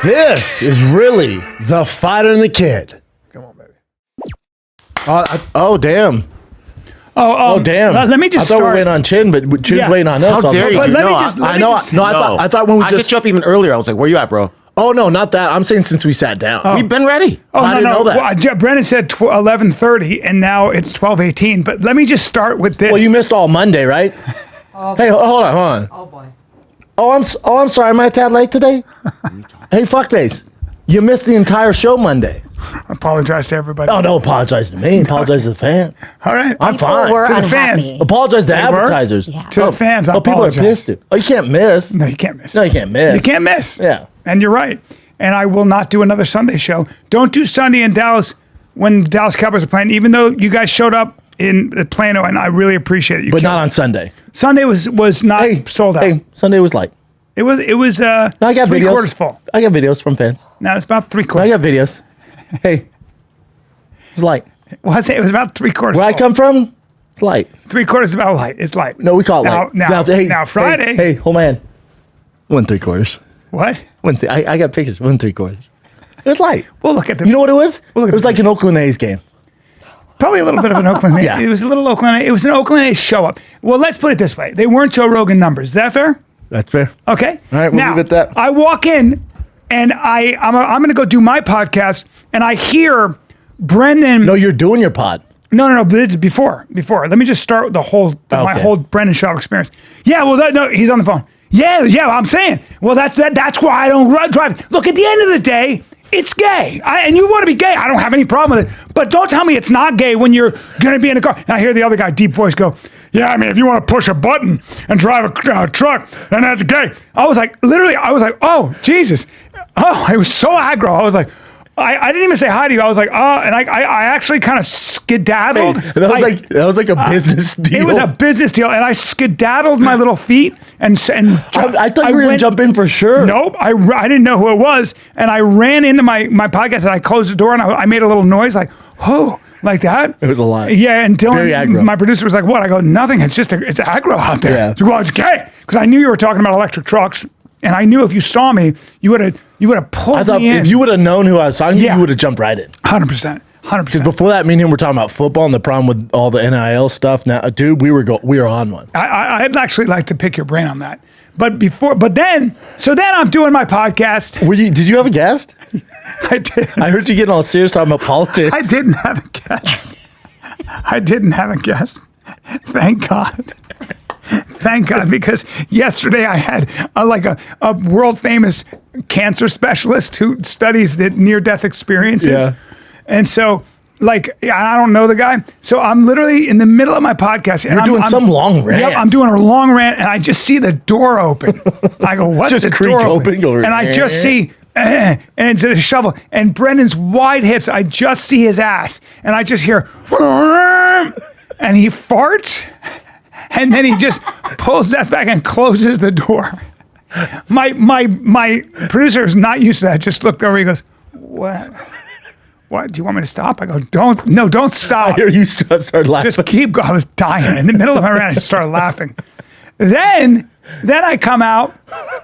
This is really the Fighter and the Kid. Come on, baby. Oh, damn. Oh, damn. Let me just I thought we start. were waiting on Chin, but Chin's waiting on us. How dare you? But let me No, just- I let me know. just- No, I thought when we I just... hit you up even earlier. I was like, where you at, bro? Oh, no, not that. I'm saying since we sat down. We've been ready. I didn't know that. Well, Brennan said 11:30, and now it's 12:18. But let me just start with this. Well, you missed all Monday, right? Hey, hold on. Oh boy. I'm sorry. Am I a tad late today? Hey, fuckface. You missed the entire show Monday. I apologize to everybody. Oh, don't apologize to me. Apologize to the fan. All right. I'm fine. We're To the unhappy. fans. Apologize to They were? advertisers. Yeah. To the fans, I people are apologize. pissed. Oh, you can't miss. No, you can't miss. No, you can't miss. You can't miss. Yeah. And you're right. And I will not do another Sunday show. Don't do Sunday in Dallas when the Dallas Cowboys are playing, even though you guys showed up in Plano, and I really appreciate it. You But killed not it. on Sunday. Sunday was not sold out. Hey, Sunday was light. It was No, I got three videos. quarters full. I got videos from fans. Now it's about three I quarters. got videos. Hey, it's light. Was it? It was about three quarters. Where I full. come from, it's light. 3/4 is about light. It's light. No, we call it light. Now Friday. Hey, hold man. 1 3/4. What? I got pictures. 1 3/4. It was light. We'll look at the. You know what it was? Well, look It at was the like an Oakland A's game. Probably a little bit of an Oakland. Yeah. It was a little Oakland. It was an Oakland A's show up. Well, let's put it this way: they weren't Joe Rogan numbers. Is that fair? That's fair. Okay. All right, we'll now, leave it at that. I walk in, and I'm going to go do my podcast, and I hear Brendan. No, you're doing your pod. No. But it's before. Let me just start with my Okay. whole Brendan Shaw experience. Yeah. Well, no, he's on the phone. Yeah. I'm saying. Well, that's why I don't drive. Look, at the end of the day, it's gay. And you want to be gay. I don't have any problem with it. But don't tell me it's not gay when you're going to be in a car. And I hear the other guy, deep voice, go, yeah, I mean, if you want to push a button and drive a truck, then that's gay. I was like, oh, Jesus. Oh, I was so aggro. I was like, I didn't even say hi to you. I was like, and I actually kind of skedaddled. That was like a business deal. It was a business deal, and I skedaddled my little feet and I thought you were going to jump in for sure. Nope, I didn't know who it was, and I ran into my podcast, and I closed the door, and I made a little noise like, oh, like that. It was a lot. Yeah, and Very aggro. Dylan, my producer, was like, what? I go, nothing. It's just it's aggro out there. Yeah. So, well, it's gay, because I knew you were talking about electric trucks, and I knew if you saw me, you would have pulled I thought me in. if you would have known who I was talking to, Yeah. you would have jumped right in. 100%. Because before that, me and him were talking about football and the problem with all the NIL stuff. Now, dude, we were on one. I'd actually like to pick your brain on that. But then I'm doing my podcast. Did you have a guest? I did. I heard you getting all serious talking about politics. I didn't have a guest. Thank God. Thank God, because yesterday I had a world famous cancer specialist who studies the near-death experiences. Yeah. And so, I don't know the guy. So I'm literally in the middle of my podcast. And You're doing some long rant. Yep, I'm doing a long rant, and I just see the door open. I go, what's Just the creak door open, open? go, And I just see, and it's a shovel. And Brendan's wide hips, I just see his ass. And I just hear, and he farts. And then he just pulls his ass back and closes the door. My producer is not used to that. Just looked over. He goes, "What? What? Do you want me to stop?" I go, don't stop. I hear you started laughing. Just keep going." I was dying in the middle of my rant. I just started laughing. Then I come out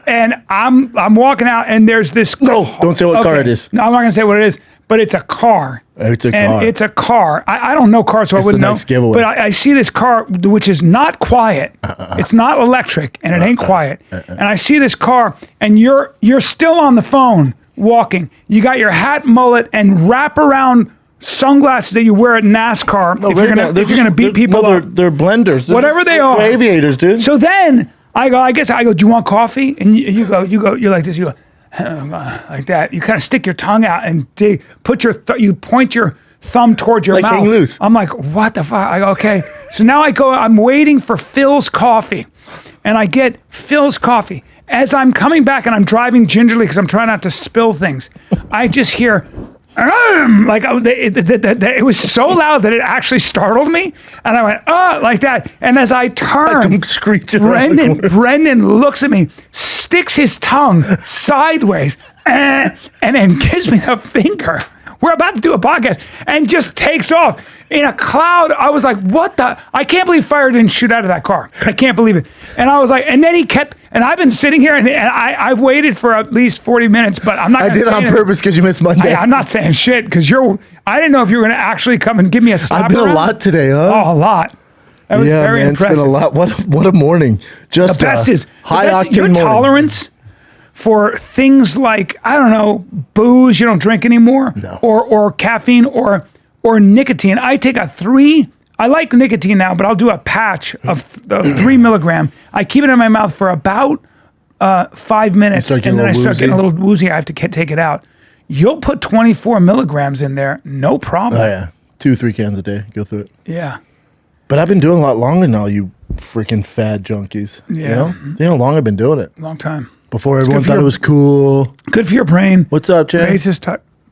and I'm walking out and there's this. No, don't say what car it is. No, I'm not gonna say what it is. But it's a car. It's a and car. it's a car. I don't know cars, so I wouldn't the know. next giveaway. But I see this car, which is not quiet. It's not electric, and it ain't quiet. And I see this car, and you're still on the phone walking. You got your hat, mullet, and wraparound sunglasses that you wear at NASCAR if you're gonna beat people up. They're blenders. Whatever they are. They're aviators, dude. So then I go, do you want coffee? And you're like this, you go, like that. You kind of stick your tongue out and you point your thumb towards your Like mouth. hang loose. I'm like, what the fuck? I go, okay. So now I'm waiting for Phil's coffee, and I get Phil's coffee. As I'm coming back and I'm driving gingerly because I'm trying not to spill things, I just hear, it was so loud that it actually startled me, and I went, oh, like that. And as I turn, I'm screeching around the corner. Brendan looks at me, sticks his tongue sideways, and then gives me the finger We're about to do a podcast, and just takes off in a cloud. I was like, what the? I can't believe fire didn't shoot out of that car. I can't believe it. And I was like, and then he kept, and I've been sitting here, and I've waited for at least 40 minutes, but I'm not I gonna did it say on anything. purpose because you missed Monday. I'm not saying shit because I didn't know if you were going to actually come and give me a slap I've been around. a lot today, huh? Oh, a lot. That was very man, impressive. It's been a lot. What a morning. Just The best is high octane your morning. tolerance for things like, I don't know, booze, you don't drink anymore, No. or caffeine or nicotine. I take I like nicotine now, but I'll do a patch of 3 milligram. I keep it in my mouth for about 5 minutes, start and getting then a I little start getting a woozy? little woozy. I have to take it out. You'll put 24 milligrams in there, no problem. Oh yeah, 2-3 cans a day. Go through it. Yeah. But I've been doing a lot longer now. You freaking fad junkies. You Yeah. know? You know how long I've been doing it. Long time. Before everyone for thought your- it was cool. Good for your brain. What's up, Jay? Raises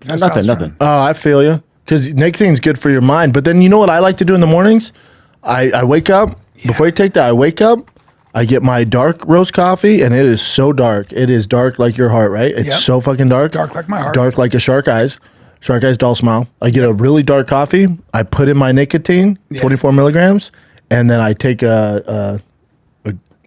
Nothing. Oh, I feel you. Because nicotine's good for your mind. But then you know what I like to do in the mornings? I wake up. Before I take that, I wake up. I get my dark roast coffee, and it is so dark. It is dark like your heart, right? It's Yep. so fucking dark. Dark like my heart. Dark like a shark eyes. Shark eyes, doll smile. I get a really dark coffee. I put in my nicotine, 24 milligrams, and then I take a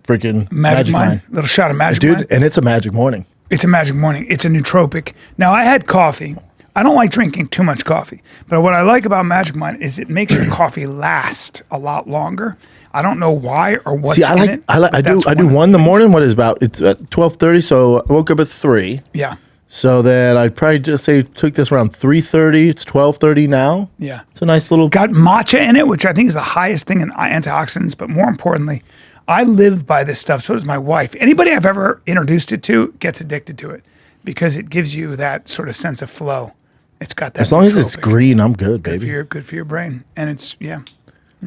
freaking Magic Mind. Little shot of Magic Dude, Mind. and it's a magic morning. It's a magic morning. It's a nootropic. Now, I had coffee. I don't like drinking too much coffee, but what I like about Magic Mind is it makes your coffee last a lot longer. I don't know why or what's See, I in it. I but do that's one in of the things. morning. What is about? It's at 12:30. So I woke up at 3. Yeah, So then I'd probably just say took this around 3:30. It's 12:30 now. yeah. It's a nice little. Got matcha in it, which I think is the highest thing in antioxidants. But more importantly, I live by this stuff. So does my wife. Anybody I've ever introduced it to gets addicted to it because it gives you that sort of sense of flow. It's got that. As long as it's nootropic. green, I'm good, Good for baby. good for your brain, and it's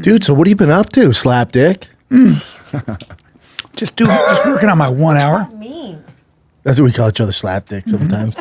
Dude, so what have you been up to, slap dick? just working on my 1 hour. Mean. That's what we call each other, slap dick sometimes.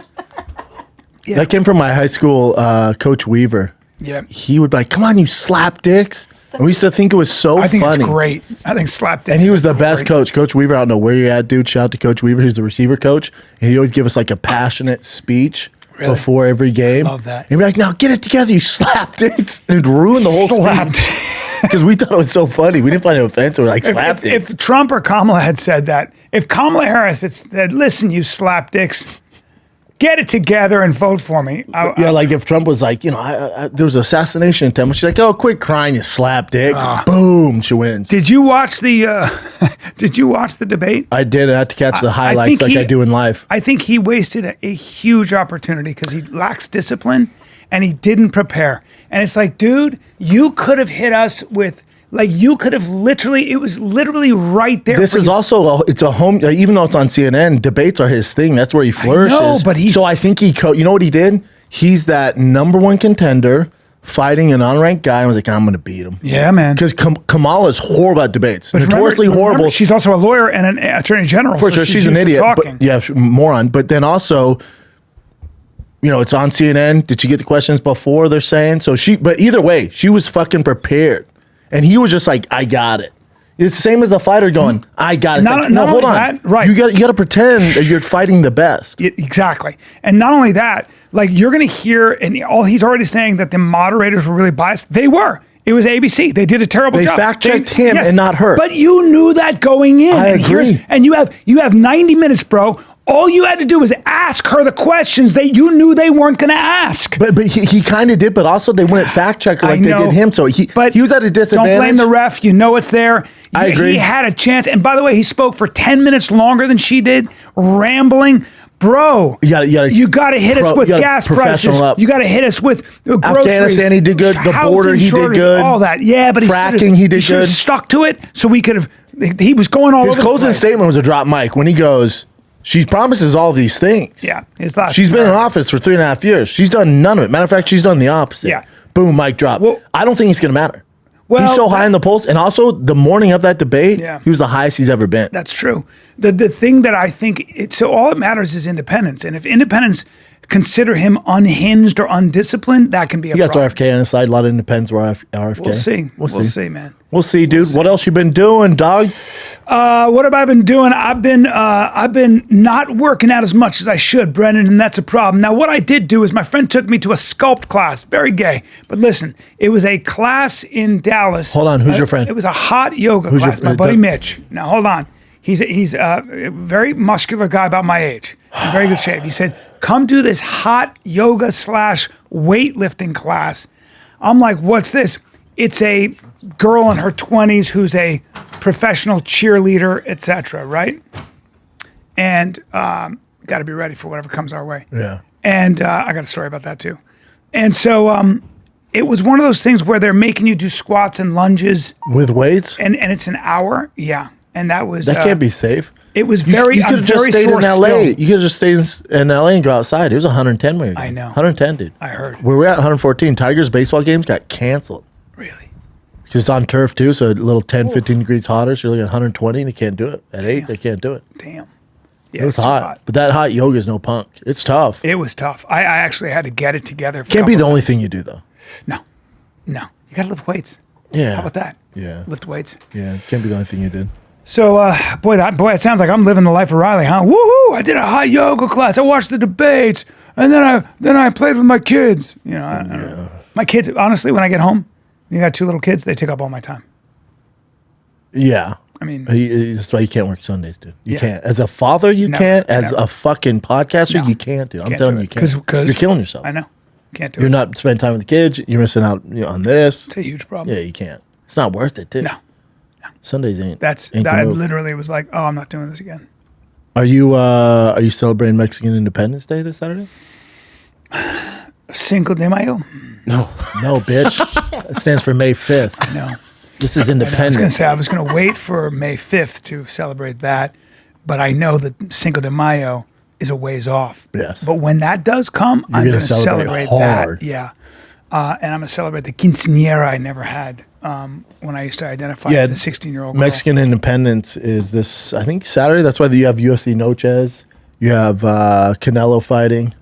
Yeah. That came from my high school coach Weaver. Yeah, He would be like, "Come on, you slap dicks," and we used to think it was so I think funny. it's great. I think slapdick. And he is was the best great. coach. Coach Weaver, I don't know where you're at, dude. Shout out to Coach Weaver. He's the receiver coach. And he'd always give us like a passionate speech Really? before every game. Love that. And he'd be like, "Now get it together, you slap dicks." And it'd ruin the whole Slapped. speech. Because we thought it was so funny. We didn't find it offensive. We're like, slap dicks. If Trump or Kamala had said that, if Kamala Harris had said, "Listen, you slapdicks, get it together and vote for me," Yeah, like if Trump was like, there was an assassination attempt. She's like, "Oh, quit crying, you slap dick." Boom, she wins. Did you watch the? Did you watch the debate? I did. I had to catch the I highlights think like I do in life. I think he wasted a huge opportunity because he lacks discipline and he didn't prepare. And it's like, dude, you could have hit us with, like, you could have literally, it was literally right there. This for is you. also it's a home. Even though it's on CNN, debates are his thing. That's where he flourishes. but he- so I think you know what he did? He's that number one contender fighting an unranked guy. And was like, I'm going to beat him. Yeah, man. Because Kamala's horrible at debates. But Notoriously remember, horrible. she's also a lawyer and an attorney general. For so sure, she's an used to idiot. talking. But, yeah, moron. But then also, it's on CNN. Did she get the questions before they're saying? But either way, she was fucking prepared. And he was just like, I got it. It's the same as a fighter going, I got it. It's Not- like, not hold only on. that, right. You got to pretend that you're fighting the best. Exactly. And not only that, like, you're going to hear, and he's already saying that the moderators were really biased. They were. It was ABC. They did a terrible They job. fact-checked him and not her. But you knew that going in. I and agree. And you have 90 minutes, bro. All you had to do was ask her the questions that you knew they weren't going to ask. But he kind of did, but also they wouldn't fact check her like they did him. So he was at a disadvantage. Don't blame the ref. You know it's there. I agree. He had a chance. And by the way, he spoke for 10 minutes longer than she did, rambling. Bro, You gotta hit us with gas prices. professional up. You gotta hit us with groceries. Afghanistan, he did good. The housing border, he did shortage, good. All that, yeah. But Fracking, he did should have good. stuck to it, so we could have. He was going all His over the closing place. statement was a drop mic when he goes, she promises all these things. Yeah, his last. She's been in office for 3.5 years. She's done none of it. Matter of fact, she's done the opposite. Yeah. Boom, mic drop. Well- I don't think it's going to matter. Well, He's so high in the polls. And also, the morning of that debate, Yeah. he was the highest he's ever been. That's true. The thing that I think so all that matters is independence, and if independents consider him unhinged or undisciplined, that can be a You got problem. RFK on the side. A lot of independents were RFK. We'll see. We'll see, man. We'll see, dude. What else you been doing, dog? What have I been doing? I've been not working out as much as I should, Brendan, and that's a problem. Now, what I did do is my friend took me to a sculpt class, very gay. But listen, it was a class in Dallas. Hold on, who's your friend? It was a hot yoga class. My buddy Mitch. Now, hold on. He's a very muscular guy about my age, in very good shape. He said, "Come do this hot yoga / weightlifting class." I'm like, "What's this?" It's a girl in her 20s who's a professional cheerleader, etc. Right? And got to be ready for whatever comes our way. Yeah. And I got a story about that too. And so it was one of those things where they're making you do squats and lunges, With weights? and it's an hour. Yeah. And that was That can't be safe. It was very. You could have just very stayed in sore LA. still. You could have just stayed in LA and go outside. It was 110 when you were I going. know. 110, dude. I heard. Where we're at 114. Tigers baseball games got canceled. Really? Because it's on turf too, so a little 10, 15 degrees hotter. So you're looking at 120 and they can't do it. At 8, they can't do it. Damn. Yeah, It was it's too hot. But that hot yoga is no punk. It's tough. It was tough. I actually had to get it together. For a Can't be couple the only times. thing you do, though. No. You got to lift weights. Yeah. How about that? Yeah. Lift weights. Yeah. Can't be the only thing you did. So, boy, it sounds like I'm living the life of Riley, huh? Woohoo! I did a hot yoga class. I watched the debates, and then I played with my kids. You know, I don't know. My kids. Honestly, when I get home, you got 2 little kids. They take up all my time. Yeah. I mean, That's why you can't work Sundays, dude. You Yeah. can't. As a father, you No, can't. As no. a fucking podcaster, No. you can't, dude. I'm Can't telling do you, it. you can't. 'Cause You're killing yourself. I know. Can't do You're it. not spending time with the kids. You're missing out on this. It's a huge problem. Yeah, you can't. It's not worth it, too. No. Sundays ain't. That's ain't the that. move. Literally was like, oh, I'm not doing this again. Are you celebrating Mexican Independence Day this Saturday? Cinco de Mayo. No, bitch. It stands for May 5th. No. This is I was going to Independence. say I was going to wait for May 5th to celebrate that, but I know that Cinco de Mayo is a ways off. Yes. But when that does come, I'm gonna going to celebrate celebrate hard. that. Yeah. And I'm going to celebrate the quinceañera I never had when I used to identify Yeah, as a 16-year-old girl. Mexican Independence is this, I think, Saturday. That's why you have UFC Noches. You have Canelo fighting.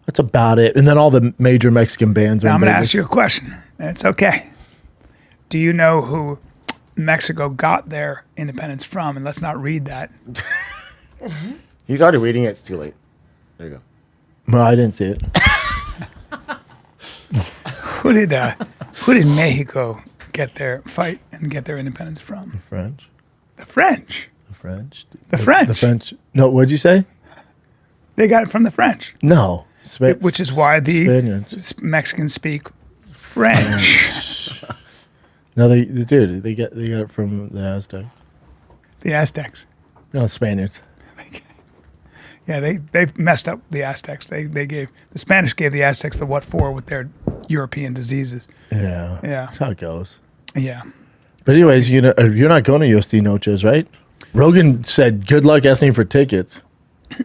That's about it. And then all the major Mexican bands are Now in I'm going to Vegas. ask you a question. And it's okay. Do you know who Mexico got their independence from? And let's not read that. He's already reading it. It's too late. There you go. Well, I didn't see it. Who did Mexico get their fight and get their independence from? French. The French. The French. The French. The French. No, what'd you say? They got it from the French, No. which is why the Spaniards. Mexicans speak French. No, they did. They got it from the Aztecs. The Aztecs. No, Spaniards. Yeah, they messed up the Aztecs. The Spanish gave the Aztecs the what for with their European diseases. Yeah. Yeah. That's how it goes. Yeah. But anyways, you're not going to UFC Noches, right? Rogan said, good luck asking for tickets.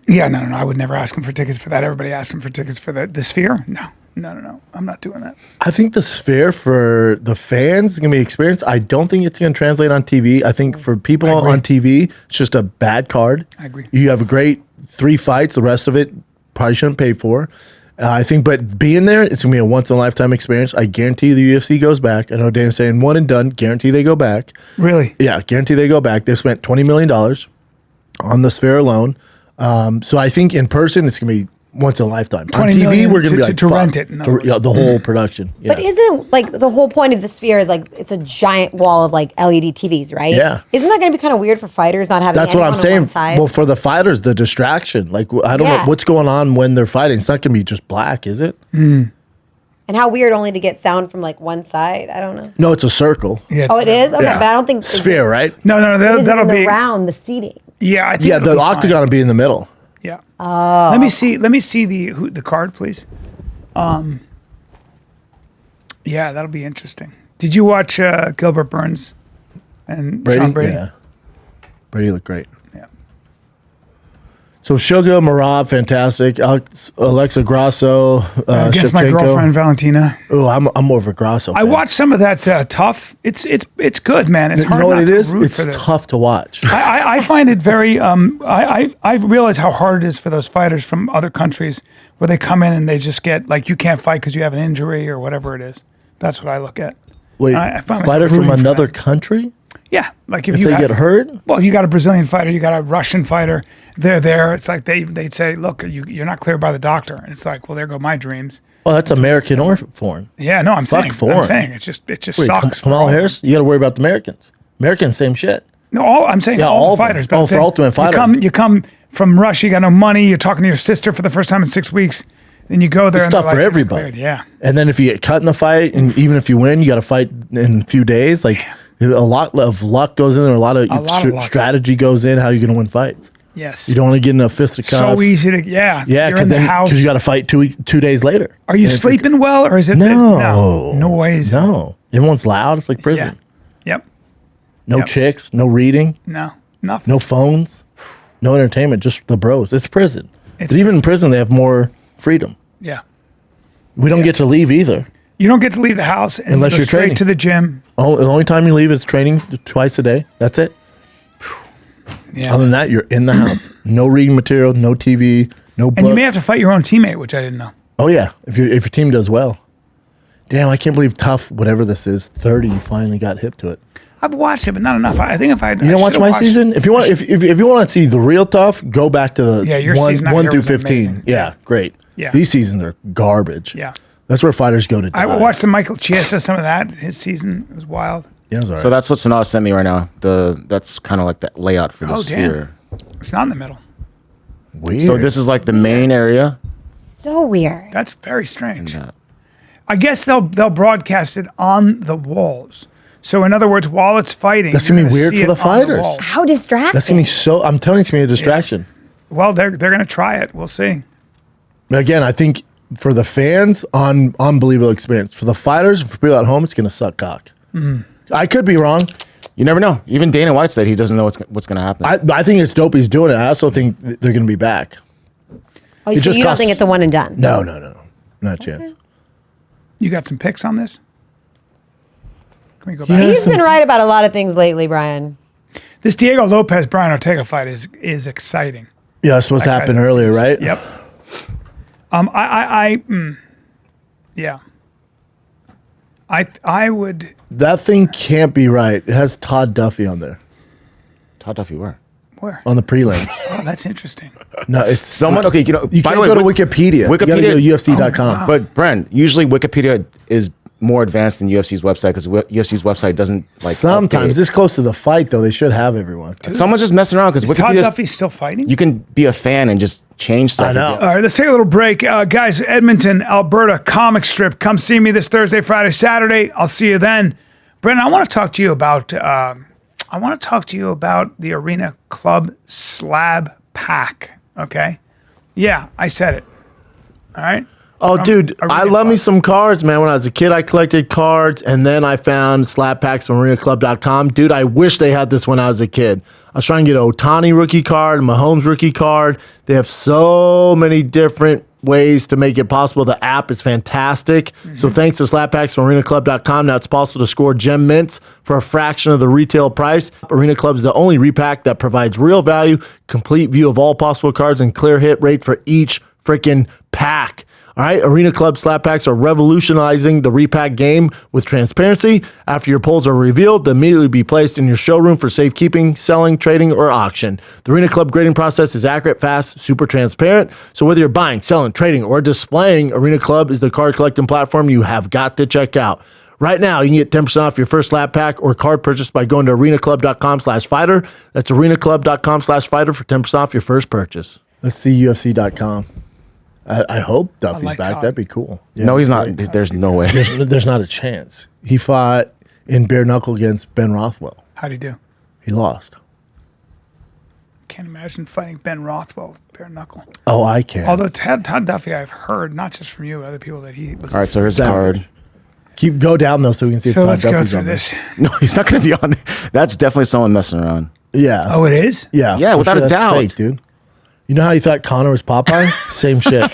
Yeah, no. I would never ask him for tickets for that. Everybody asks him for tickets for the Sphere. No. I'm not doing that. I think the Sphere for the fans is going to be experience. I don't think it's going to translate on TV. I think for people I agree. on TV, it's just a bad card. I agree. You have a great 3 fights. The rest of it probably shouldn't pay for. I think, but being there, it's going to be a once-in-a-lifetime experience. I guarantee the UFC goes back. I know Dan's saying one and done. Guarantee they go back. Really? Yeah, guarantee they go back. They've spent $20 million on the Sphere alone. So I think in person, it's going to be once in a lifetime. On 20 TV, million we're going to be like, to fuck. rent it, in other words. Yeah, the whole production. Yeah. But isn't like the whole point of the Sphere is like it's a giant wall of like LED TVs, right? Yeah. Isn't that going to be kind of weird for fighters not having? That's what I'm anyone on saying. one side? Well, for the fighters, the distraction. Like, I don't know Yeah. what's going on when they're fighting. It's not going to be just black, is it? And how weird only to get sound from like one side. I don't know. No, it's a circle. Yeah, Oh, it is. Okay, Yeah. but I don't think Sphere, right? No, Is that'll it be. around the seating. Yeah, I think Yeah, it'll the be fine. octagon will be in the middle. Yeah. Oh. Let me see the card, please. Yeah, that'll be interesting. Did you watch Gilbert Burns and Sean Brady? Yeah. Brady looked great. Yeah. So Sugar, Merab, fantastic. Alexa Grasso, Against my Shevchenko. girlfriend Valentina. Oh, I'm more of a Grasso fan. I watched some of that Tough. It's good, man. It's You hard know what not it to is? root It's for them. tough to watch. I find it very. I realize how hard it is for those fighters from other countries where they come in and they just get like you can't fight because you have an injury or whatever it is. That's what I look at. Wait, I find myself fighter from rooting for another them. country? Yeah, like If you they have, get hurt? Well, you got a Brazilian fighter, you got a Russian fighter. They're there. It's like they'd say, "Look, you're not cleared by the doctor." And it's like, "Well, there go my dreams." Well, that's American or foreign. Yeah, no, I'm saying, foreign. it just Wait, sucks. for all Kamala of them. Harris? You got to worry about the Americans. Americans, same shit. No, I'm saying Yeah, all all the of them. fighters. Oh, I'm for saying Ultimate Fighter. You come from Russia, you got no money. You're talking to your sister for the first time in 6 weeks. Then you go there. It's and tough they're for like, "You're everybody. cleared." Yeah. And then if you get cut in the fight, and even if you win, you got to fight in a few days. Like a lot of luck goes in there. A lot of luck. strategy goes in. How you're going to win fights. Yes. You don't want to get in a fisticuffs. So easy to Yeah, You're because in the house. you got to fight 2 days later. Are you And if you're- sleeping well, or is it No. noise? No, everyone's loud. It's like prison. Yeah. Yep. No Yep. chicks, no reading, No. Nothing. no phones, no entertainment. Just the bros. It's prison. It's but even in prison, they have more freedom. Yeah. We don't get to leave either. You don't get to leave the house and Unless go you're straight training. to the gym. Oh, the only time you leave is training twice a day. That's it. Yeah. Other than that, you're in the house. No reading material, no TV, no books. And you may have to fight your own teammate, which I didn't know. Oh yeah, if your team does well. Damn, I can't believe Tough, whatever this is, 30 finally got hip to it. I've watched it, but not enough. I think if I You don't watch my season? If you want, if you want to see the real Tough, go back to the Yeah, your season out 1 here through was 15. amazing. Yeah, great. Yeah. These seasons are garbage. Yeah. That's where fighters go to die. I watched the Michael Chiesa, some of that. His season was wild. Yeah, it was all right. So that's what Sanaa sent me right now. That's kind of like the layout for the Oh, damn. sphere. It's not in the middle. weird. So this is like the main area. So weird. That's very strange. Yeah. I guess they'll broadcast it on the walls. So in other words, while it's fighting, That's you're gonna be gonna weird see for it the on fighters. walls. How distracting. That's gonna be so. I'm telling you, it's gonna be a distraction. Well, they're going to try it. We'll see. Again, I think for the fans, unbelievable experience. For the fighters, for people at home, it's gonna suck cock. I could be wrong. You never know. Even Dana White said he doesn't know what's going to happen. I think it's dope he's doing it. I also think they're gonna be back. Oh, it so just you don't costs- think it's a one and done? No, not a chance. You got some picks on this? Can we go Yeah. back? He's been right about a lot of things lately, Brian. This Diego Lopes Bryan Ortega fight is exciting. Yeah, it's supposed to happen I- earlier, right? Yep. Yeah. I would. That thing can't be right. It has Todd Duffy on there Todd Duffy, where? Where? on the prelims. Oh, that's interesting. No, it's Someone, okay, You by can't the way, go to Wikipedia. You gotta go to Wikipedia- UFC.com. But Brent, usually Wikipedia is more advanced than UFC's website because UFC's website doesn't like. Sometimes update. this close to the fight, though, they should have everyone. Someone's just messing around because Is Todd Wikipedia. Duffy still fighting? You can be a fan and just change stuff. I know. All right, let's take a little break. Guys, Edmonton, Alberta comic strip. Come see me this Thursday, Friday, Saturday. I'll see you then. Brendan, I want to talk to you about the Arena Club Slab Pack. Okay? Yeah, I said it. All right? Oh, dude, Arena I love me Club. some cards, man. When I was a kid, I collected cards, and then I found slap packs from arenaclub.com. Dude, I wish they had this when I was a kid. I was trying to get an Ohtani rookie card, Mahomes rookie card. They have so many different ways to make it possible. The app is fantastic. So thanks to slap packs from arenaclub.com, now it's possible to score gem mints for a fraction of the retail price. Arena Club is the only repack that provides real value, complete view of all possible cards, and clear hit rate for each freaking pack. All right, Arena Club slap packs are revolutionizing the repack game with transparency. After your pulls are revealed, they'll immediately be placed in your showroom for safekeeping, selling, trading, or auction. The Arena Club grading process is accurate, fast, super transparent. So whether you're buying, selling, trading, or displaying, Arena Club is the card collecting platform you have got to check out. Right now, you can get 10% off your first slap pack or card purchase by going to arenaclub.com/fighter. That's arenaclub.com/fighter for 10% off your first purchase. Let's see UFC.com. I hope Duffy's like back. Todd. That'd be cool. Yeah, No, he's not. great. There's no way. There's not a chance. He fought in bare knuckle against Ben Rothwell. How'd he do? He lost. Can't imagine fighting Ben Rothwell with bare knuckle. Oh, I can. Although Todd Duffy, I've heard, not just from you, other people, that he was. All right, so here's the Savage. card. Go down though so we can see So if Todd let's go Duffy's through on there. this. No, he's not going to be on there. That's definitely someone messing around. Yeah. Oh, it is? Yeah. Yeah, for without a that's doubt. fake, dude. You know how you thought Connor was Popeye? Same shit.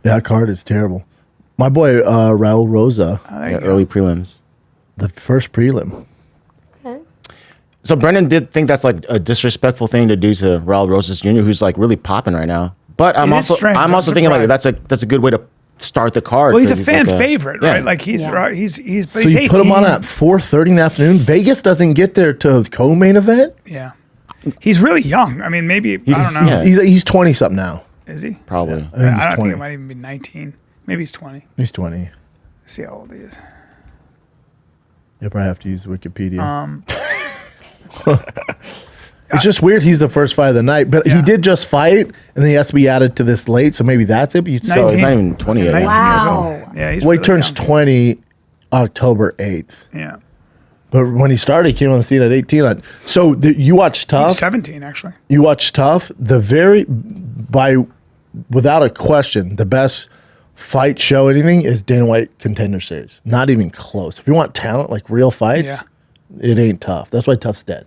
That card is terrible. My boy Raul Rosa, Early prelims. the first prelim. So Brendan did think that's like a disrespectful thing to do to Raul Rosas Jr., who's like really popping right now. But I'm It is also strange. I'm I'm also thinking like surprised. that's a good way to start the card. Well, he's a 'cause fan like favorite, yeah. right? Like he's Yeah. he's So he's you put him 18. on at 4:30 in the afternoon. Vegas doesn't get there to the co-main event. Yeah. He's really young. I mean, maybe I don't know. yeah. He's 20 something now. Is he? Probably. I think I he's don't think 20. it might even be 19. Maybe he's 20. He's 20. Let's see how old he is. You'll probably have to use Wikipedia. It's just weird. He's the first fight of the night, but he Yeah. did just fight, and then he has to be added to this late. So maybe that's it. But you'd So say, 19. he's not even 20 yet. 19 yeah. years Wow. old. Yeah, he's well, he really turns young. 20 October 8th. Yeah. But when he started, he came on the scene at 18. So you watch Tough. 17 actually. You watch Tough. Without a question, the best fight show anything is Dana White Contender Series. Not even close. If you want talent, like real fights, it ain't Tough. That's why Tough's dead.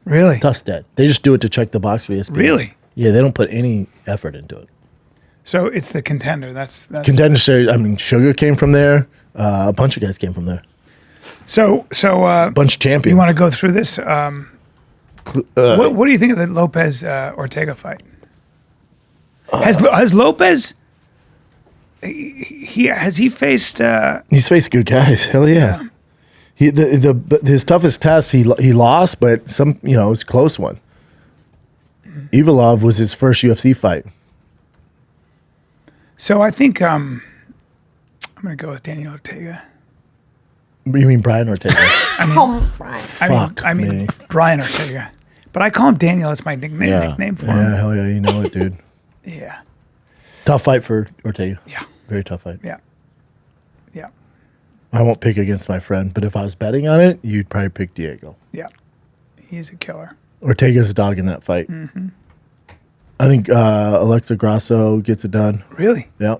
Really? Tough's dead. They just do it to check the box for ESPN. Really? Yeah, they don't put any effort into it. So it's the Contender. That's Contender Series. I mean, Sugar came from there. A bunch of guys came from there. so Bunch of champions. you want to go through this? What do you think of the Lopez Ortega fight? Has Lopez? Has he faced? He's faced good guys. Hell yeah. His toughest test he lost, but it was a close one. Ivalov was his first UFC fight. So I think I'm going to go with Daniel Ortega. You mean Brian Ortega? Oh, Brian. I mean me. Brian Ortega, but I call him Daniel. That's my nickname for Yeah, him. hell yeah, you know it, dude. Yeah, Tough fight for Ortega. yeah, Very tough fight. yeah, yeah, I won't pick against my friend, but if I was betting on it, you'd probably pick Diego. yeah. He's a killer. Ortega's a dog in that fight. Mm-hmm. I think Alexa Grasso gets it done. Really? Yeah.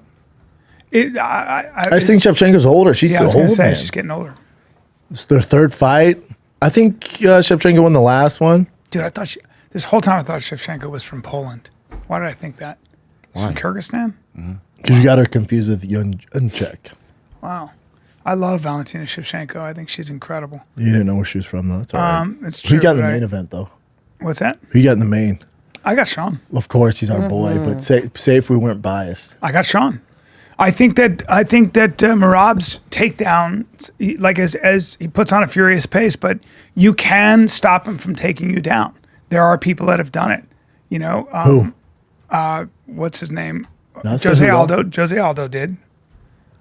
I I just think Shevchenko's older. She's Yeah, I was going old, to say man. she's getting older. It's their third fight. I think Shevchenko won the last one. Dude, I thought this whole time I thought Shevchenko was from Poland. Why did I think that? She's from Kyrgyzstan? Because you got her confused with Yunchek. Wow. I love Valentina Shevchenko. I think she's incredible. You didn't know where she was from, though. That's all right. It's Who true. you got in the but main event, though? What's that? Who you got in the main? I got Sean. Of course, he's our boy, but say if we weren't biased. I got Sean. I think that Merab's takedown, like as he puts on a furious pace, but you can stop him from taking you down. There are people that have done it. You know, Who? what's his name? Not Jose Cejudo? Aldo. Jose Aldo did,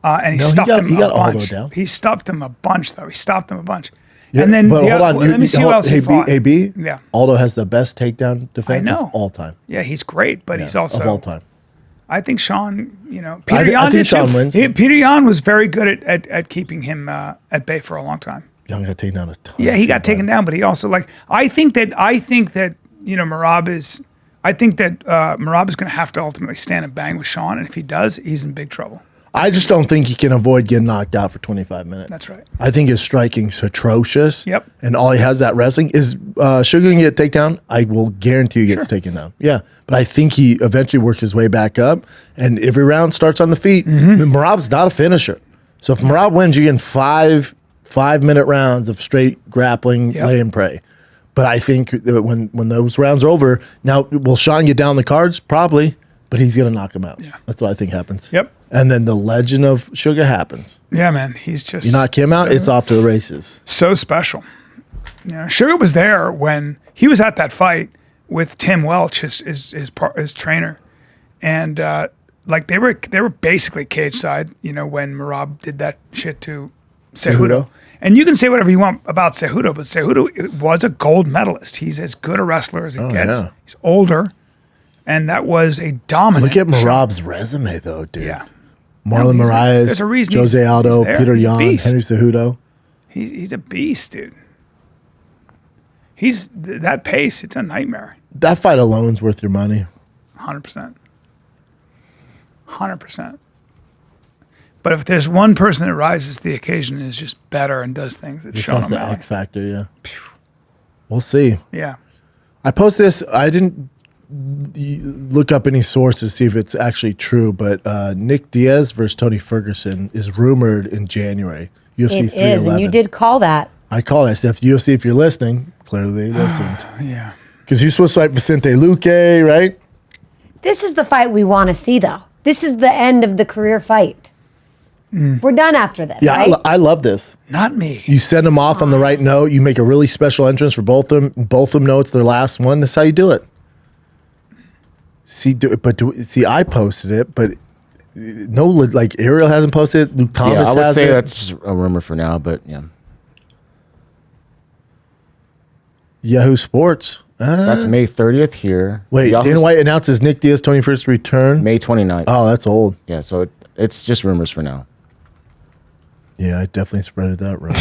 and he No, he stuffed got- him he got a Aldo bunch. down. He stuffed him a bunch, though. He stopped him a bunch. Yeah, and then but hold on. let me see who else he fought. AB? Yeah. Aldo has the best takedown defense know. of all time. Yeah, he's great, but he's also of all time. I think Sean, Peter I Yan think did too. Sean wins. Peter Yan was very good at keeping him at bay for a long time. Young got taken down a ton. Yeah, he got taken down, but he also I think that Merab is going to have to ultimately stand and bang with Sean, and if he does, he's in big trouble. I just don't think he can avoid getting knocked out for 25 minutes. That's right. I think his striking's atrocious. Yep. And all he has that wrestling is Sugar can get a takedown. I will guarantee he gets taken down. Yeah. But I think he eventually works his way back up, and every round starts on the feet. Merab's not a finisher. So if Merab wins, you get 5-minute rounds of straight grappling, lay and pray. But I think that when those rounds are over, now will Sean get down the cards? Probably, but he's going to knock him out. Yeah. That's what I think happens. Yep. And then the legend of Sugar happens. Yeah, man, he's just You knock him out, it's off to the races. so special. Sugar was there when he was at that fight with Tim Welch, his trainer, and they were basically cage side. When Merab did that shit to Cejudo. And you can say whatever you want about Cejudo, but Cejudo was a gold medalist. He's as good a wrestler as it gets. yeah. He's older, and that was a dominant. Look at show. Merab's resume, though, dude. Yeah, Marlon No, Moraes, there's a reason Jose he's Aldo, there. Peter He's a Yan, beast. Henry Cejudo. he's a beast, dude. He's that pace. It's a nightmare. That fight alone's worth your money. 100%. 100%. But if there's one person that rises to the occasion and is just better and does things, it's Just Sean has the O'Malley. X factor, yeah. We'll see. Yeah. I posted this. I didn't look up any sources to see if it's actually true, but Nick Diaz versus Tony Ferguson is rumored in January. UFC It 311. is, and you did call that. I call that stuff. UFC, if you're listening, clearly they listened. Yeah. Because he's supposed to fight Vicente Luque, right? This is the fight we want to see, though. This is the end of the career fight. We're done after this, Yeah, right? I love this. Not me. You send them off on the right note. You make a really special entrance for both of them. Both of them know it's their last one. That's how you do it. See, I posted it, but no, like Ariel hasn't posted it. Luke Thomas Yeah, I would say hasn't. that's a rumor for now, but yeah. Yahoo Sports. That's May 30th here. Wait, Yahoo's Dana White announces Nick Diaz 21st return. May 29th. Oh, that's old. Yeah, so it's just rumors for now. Yeah, I definitely spreaded that rumor.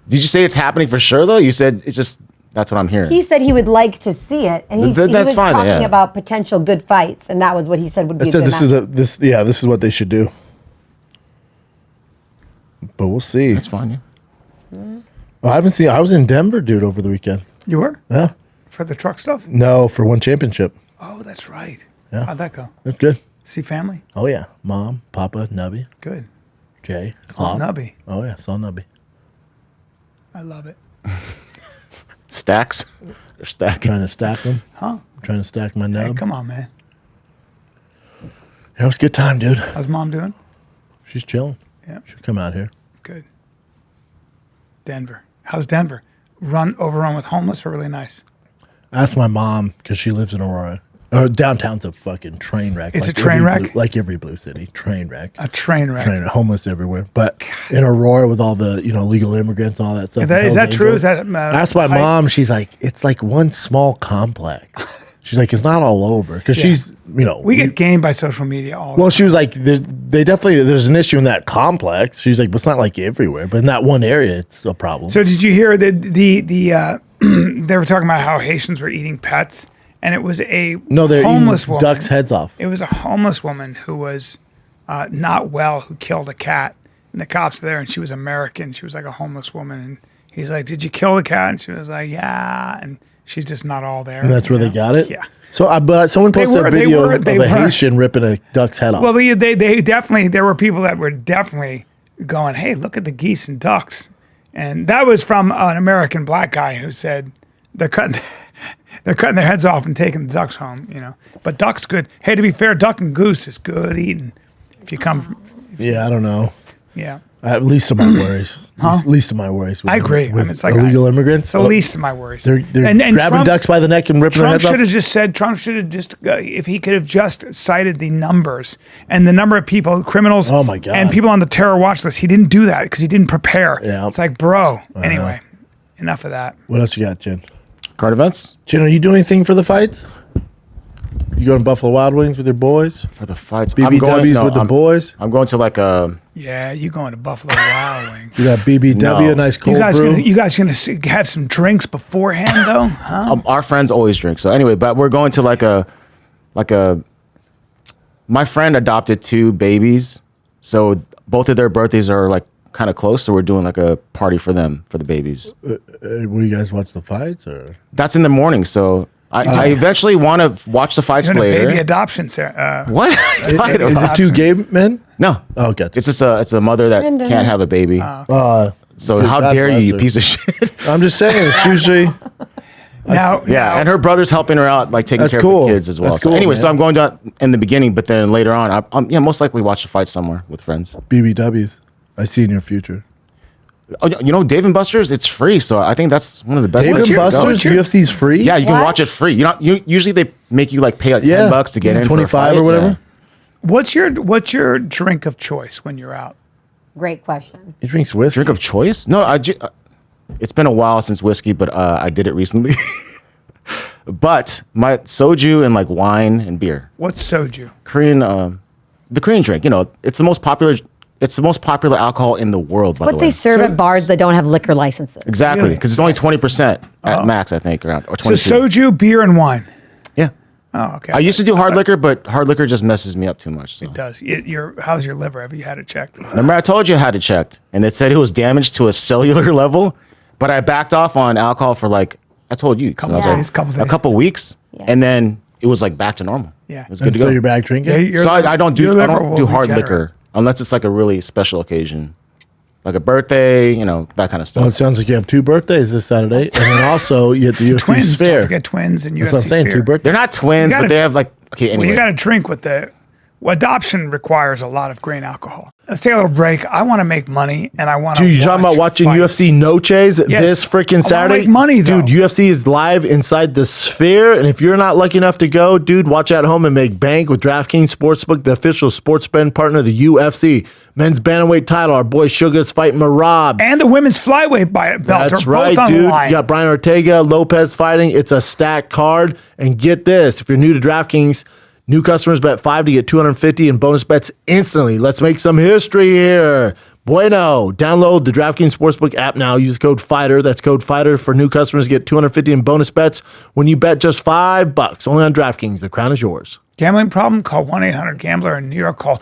Did you say it's happening for sure, though? You said it's just, that's what I'm hearing. He said he would like to see it, and he That's was fine, talking yeah. about potential good fights, and that was what he said would be I a said good this match. is what they should do. But we'll see. That's fine, yeah. Well, I haven't seen. I was in Denver, dude, over the weekend. You were? Yeah. For the truck stuff? No, for one championship. Oh, that's right. Yeah. How'd that go? That's good. See family? Oh yeah, Mom, Papa, Nubby, Good. Jay, Oh, Claude. Nubby. Oh yeah, saw Nubby. I love it. Stacks? They're stacking. Trying to stack them. Huh? Trying to stack my nub. Hey, come on, man. Yeah, it was a good time, dude. How's mom doing? She's chilling. Yeah. She'll come out here. Good. Denver. How's Denver? Overrun with homeless or really nice? Ask my mom because she lives in Aurora. Downtown's a fucking train wreck. It's a train wreck? Like every blue city, train wreck. A train wreck. Homeless everywhere. But in Aurora with all the illegal immigrants and all that stuff. Is that true? Is that That's my hype? mom. She's like, it's like one small complex. She's like, it's not all over because she's We get gamed by social media all the Well, time. she was like, they definitely there's an issue in that complex. She's like, but it's not like everywhere, but in that one area, it's a problem. So did you hear that the they were talking about how Haitians were eating pets, and it was a no, they're homeless eating woman. ducks' heads off. It was a homeless woman who was not well, who killed a cat, and the cops were there, and she was American. She was like a homeless woman, and he's like, "Did you kill the cat?" And she was like, "Yeah," and she's just not all there. And that's where they got it. Yeah. So, but someone posted a video of they a were. Haitian ripping a duck's head off. Well, they definitely, there were people that were definitely going, "Hey, look at the geese and ducks," and that was from an American black guy who said they're cutting their heads off and taking the ducks home. But duck's good. Hey, to be fair, duck and goose is good eating. If you come, yeah, I don't know. yeah. At least of my worries. Least of my worries. With, I agree. With It's like illegal immigrants. It's the least of my worries. They're and grabbing Trump, ducks by the neck and ripping their Trump heads off. should have just said, if he could have just cited the numbers and the number of people, criminals, Oh my God. and people on the terror watch list. He didn't do that because he didn't prepare. Yeah. It's like, bro. Anyway, enough of that. What else you got, Jen? Card events? Jen, are you doing anything for the fights? You going to Buffalo Wild Wings with your boys? For the fights. BBWs with the boys? I'm going to like a... Yeah, you going to Buffalo Wild Wings. You got BBW, No. a nice cold brew. You guys gonna have some drinks beforehand though? Huh? Our friends always drink. So anyway, but we're going to like a... My friend adopted 2 babies. So both of their birthdays are like kind of close. So we're doing like a party for them, for the babies. Will you guys watch the fights? Or That's in the morning. So I eventually want to watch the fights Doing a later. baby adoption, Sarah. What? Are you talking is about? it 2 gay men? No. Oh, okay. It's just it's a mother that can't have a baby. So how God dare bless you, you her. piece of shit? I'm just saying, it's usually... Now, Yeah, and her brother's helping her out, like taking That's care cool. of the kids as well. That's So cool, anyway, man. so I'm going to in the beginning, but then later on, I'm most likely watch the fight somewhere with friends. BBWs. I see in your future. Oh, Dave and Buster's, it's free, so I think that's one of the best. Dave places and to go. Buster's, UFC's free? Yeah, you can What? watch it free. Usually they make you like pay like $10 to get in, 25 for a fight. or whatever. Yeah. what's your drink of choice when you're out? Great question. He drinks whiskey. Drink of choice? No, it's been a while since whiskey, but I did it recently. But my soju and like wine and beer, What's soju? Korean, the Korean drink. It's the most popular. It's the most popular alcohol in the world. By the What way, they serve at bars that don't have liquor licenses. exactly Really? because it's only 20% at max, I think, around or So 22. soju, beer, and wine. Yeah, Oh, okay. I used to do hard liquor, but hard liquor just messes me up too much. So. It does. How's your liver? Have you had it checked? Remember, I told you I had it checked, and it said it was damaged to a cellular level, but I backed off on alcohol for like I told you. Couple days, couple days. A couple weeks, Yeah. and then it was like back to normal. Yeah. It was good And to so go. you're back drinking? Yeah, So I don't your do liver will hard regenerate. liquor unless it's like a really special occasion, like a birthday, that kind of stuff. Well, it sounds like you have 2 birthdays this Saturday, and then also you get the UFC Twins. Don't Sphere. forget twins and That's UFC what I'm saying. Sphere. 2 birthdays. They're not twins, gotta- but they have like Well, anyway. you got to drink with the. Well, adoption requires a lot of grain alcohol. Let's take a little break. I want to make money, and I want to. Dude, you talking about watching UFC Noches this freaking Saturday? make money, though. Dude, UFC is live inside the Sphere, and if you're not lucky enough to go, dude, watch at home and make bank with DraftKings Sportsbook, the official sports betting partner of the UFC. Men's bantamweight title, our boy Sugar's fighting Merab. And the women's flyweight belt That's are right, both on the dude. line. You got Bryan Ortega, Lopes fighting. It's a stacked card. And get this, if you're new to DraftKings, new customers bet 5 to get 250 in bonus bets instantly. Let's make some history here. Bueno. Download the DraftKings Sportsbook app now. Use code FIGHTER. That's code FIGHTER for new customers. Get 250 in bonus bets when you bet just $5. Only on DraftKings. The crown is yours. Gambling problem? Call 1-800-GAMBLER. In New York, call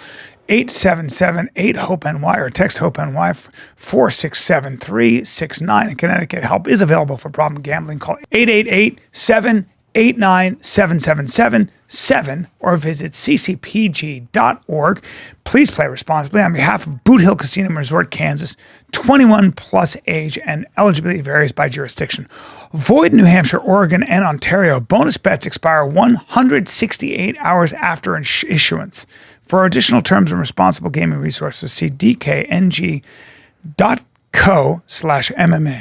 877-8-HOPE-NY or text HOPE-NY 467-369. In Connecticut, help is available for problem gambling. Call 888-789-7777 or visit ccpg.org. Please play responsibly on behalf of Boot Hill Casino and Resort, Kansas. 21 plus age and eligibility varies by jurisdiction. Void in New Hampshire, Oregon, and Ontario. Bonus bets expire 168 hours after issuance. For additional terms and responsible gaming resources, see dkng.co/MMA.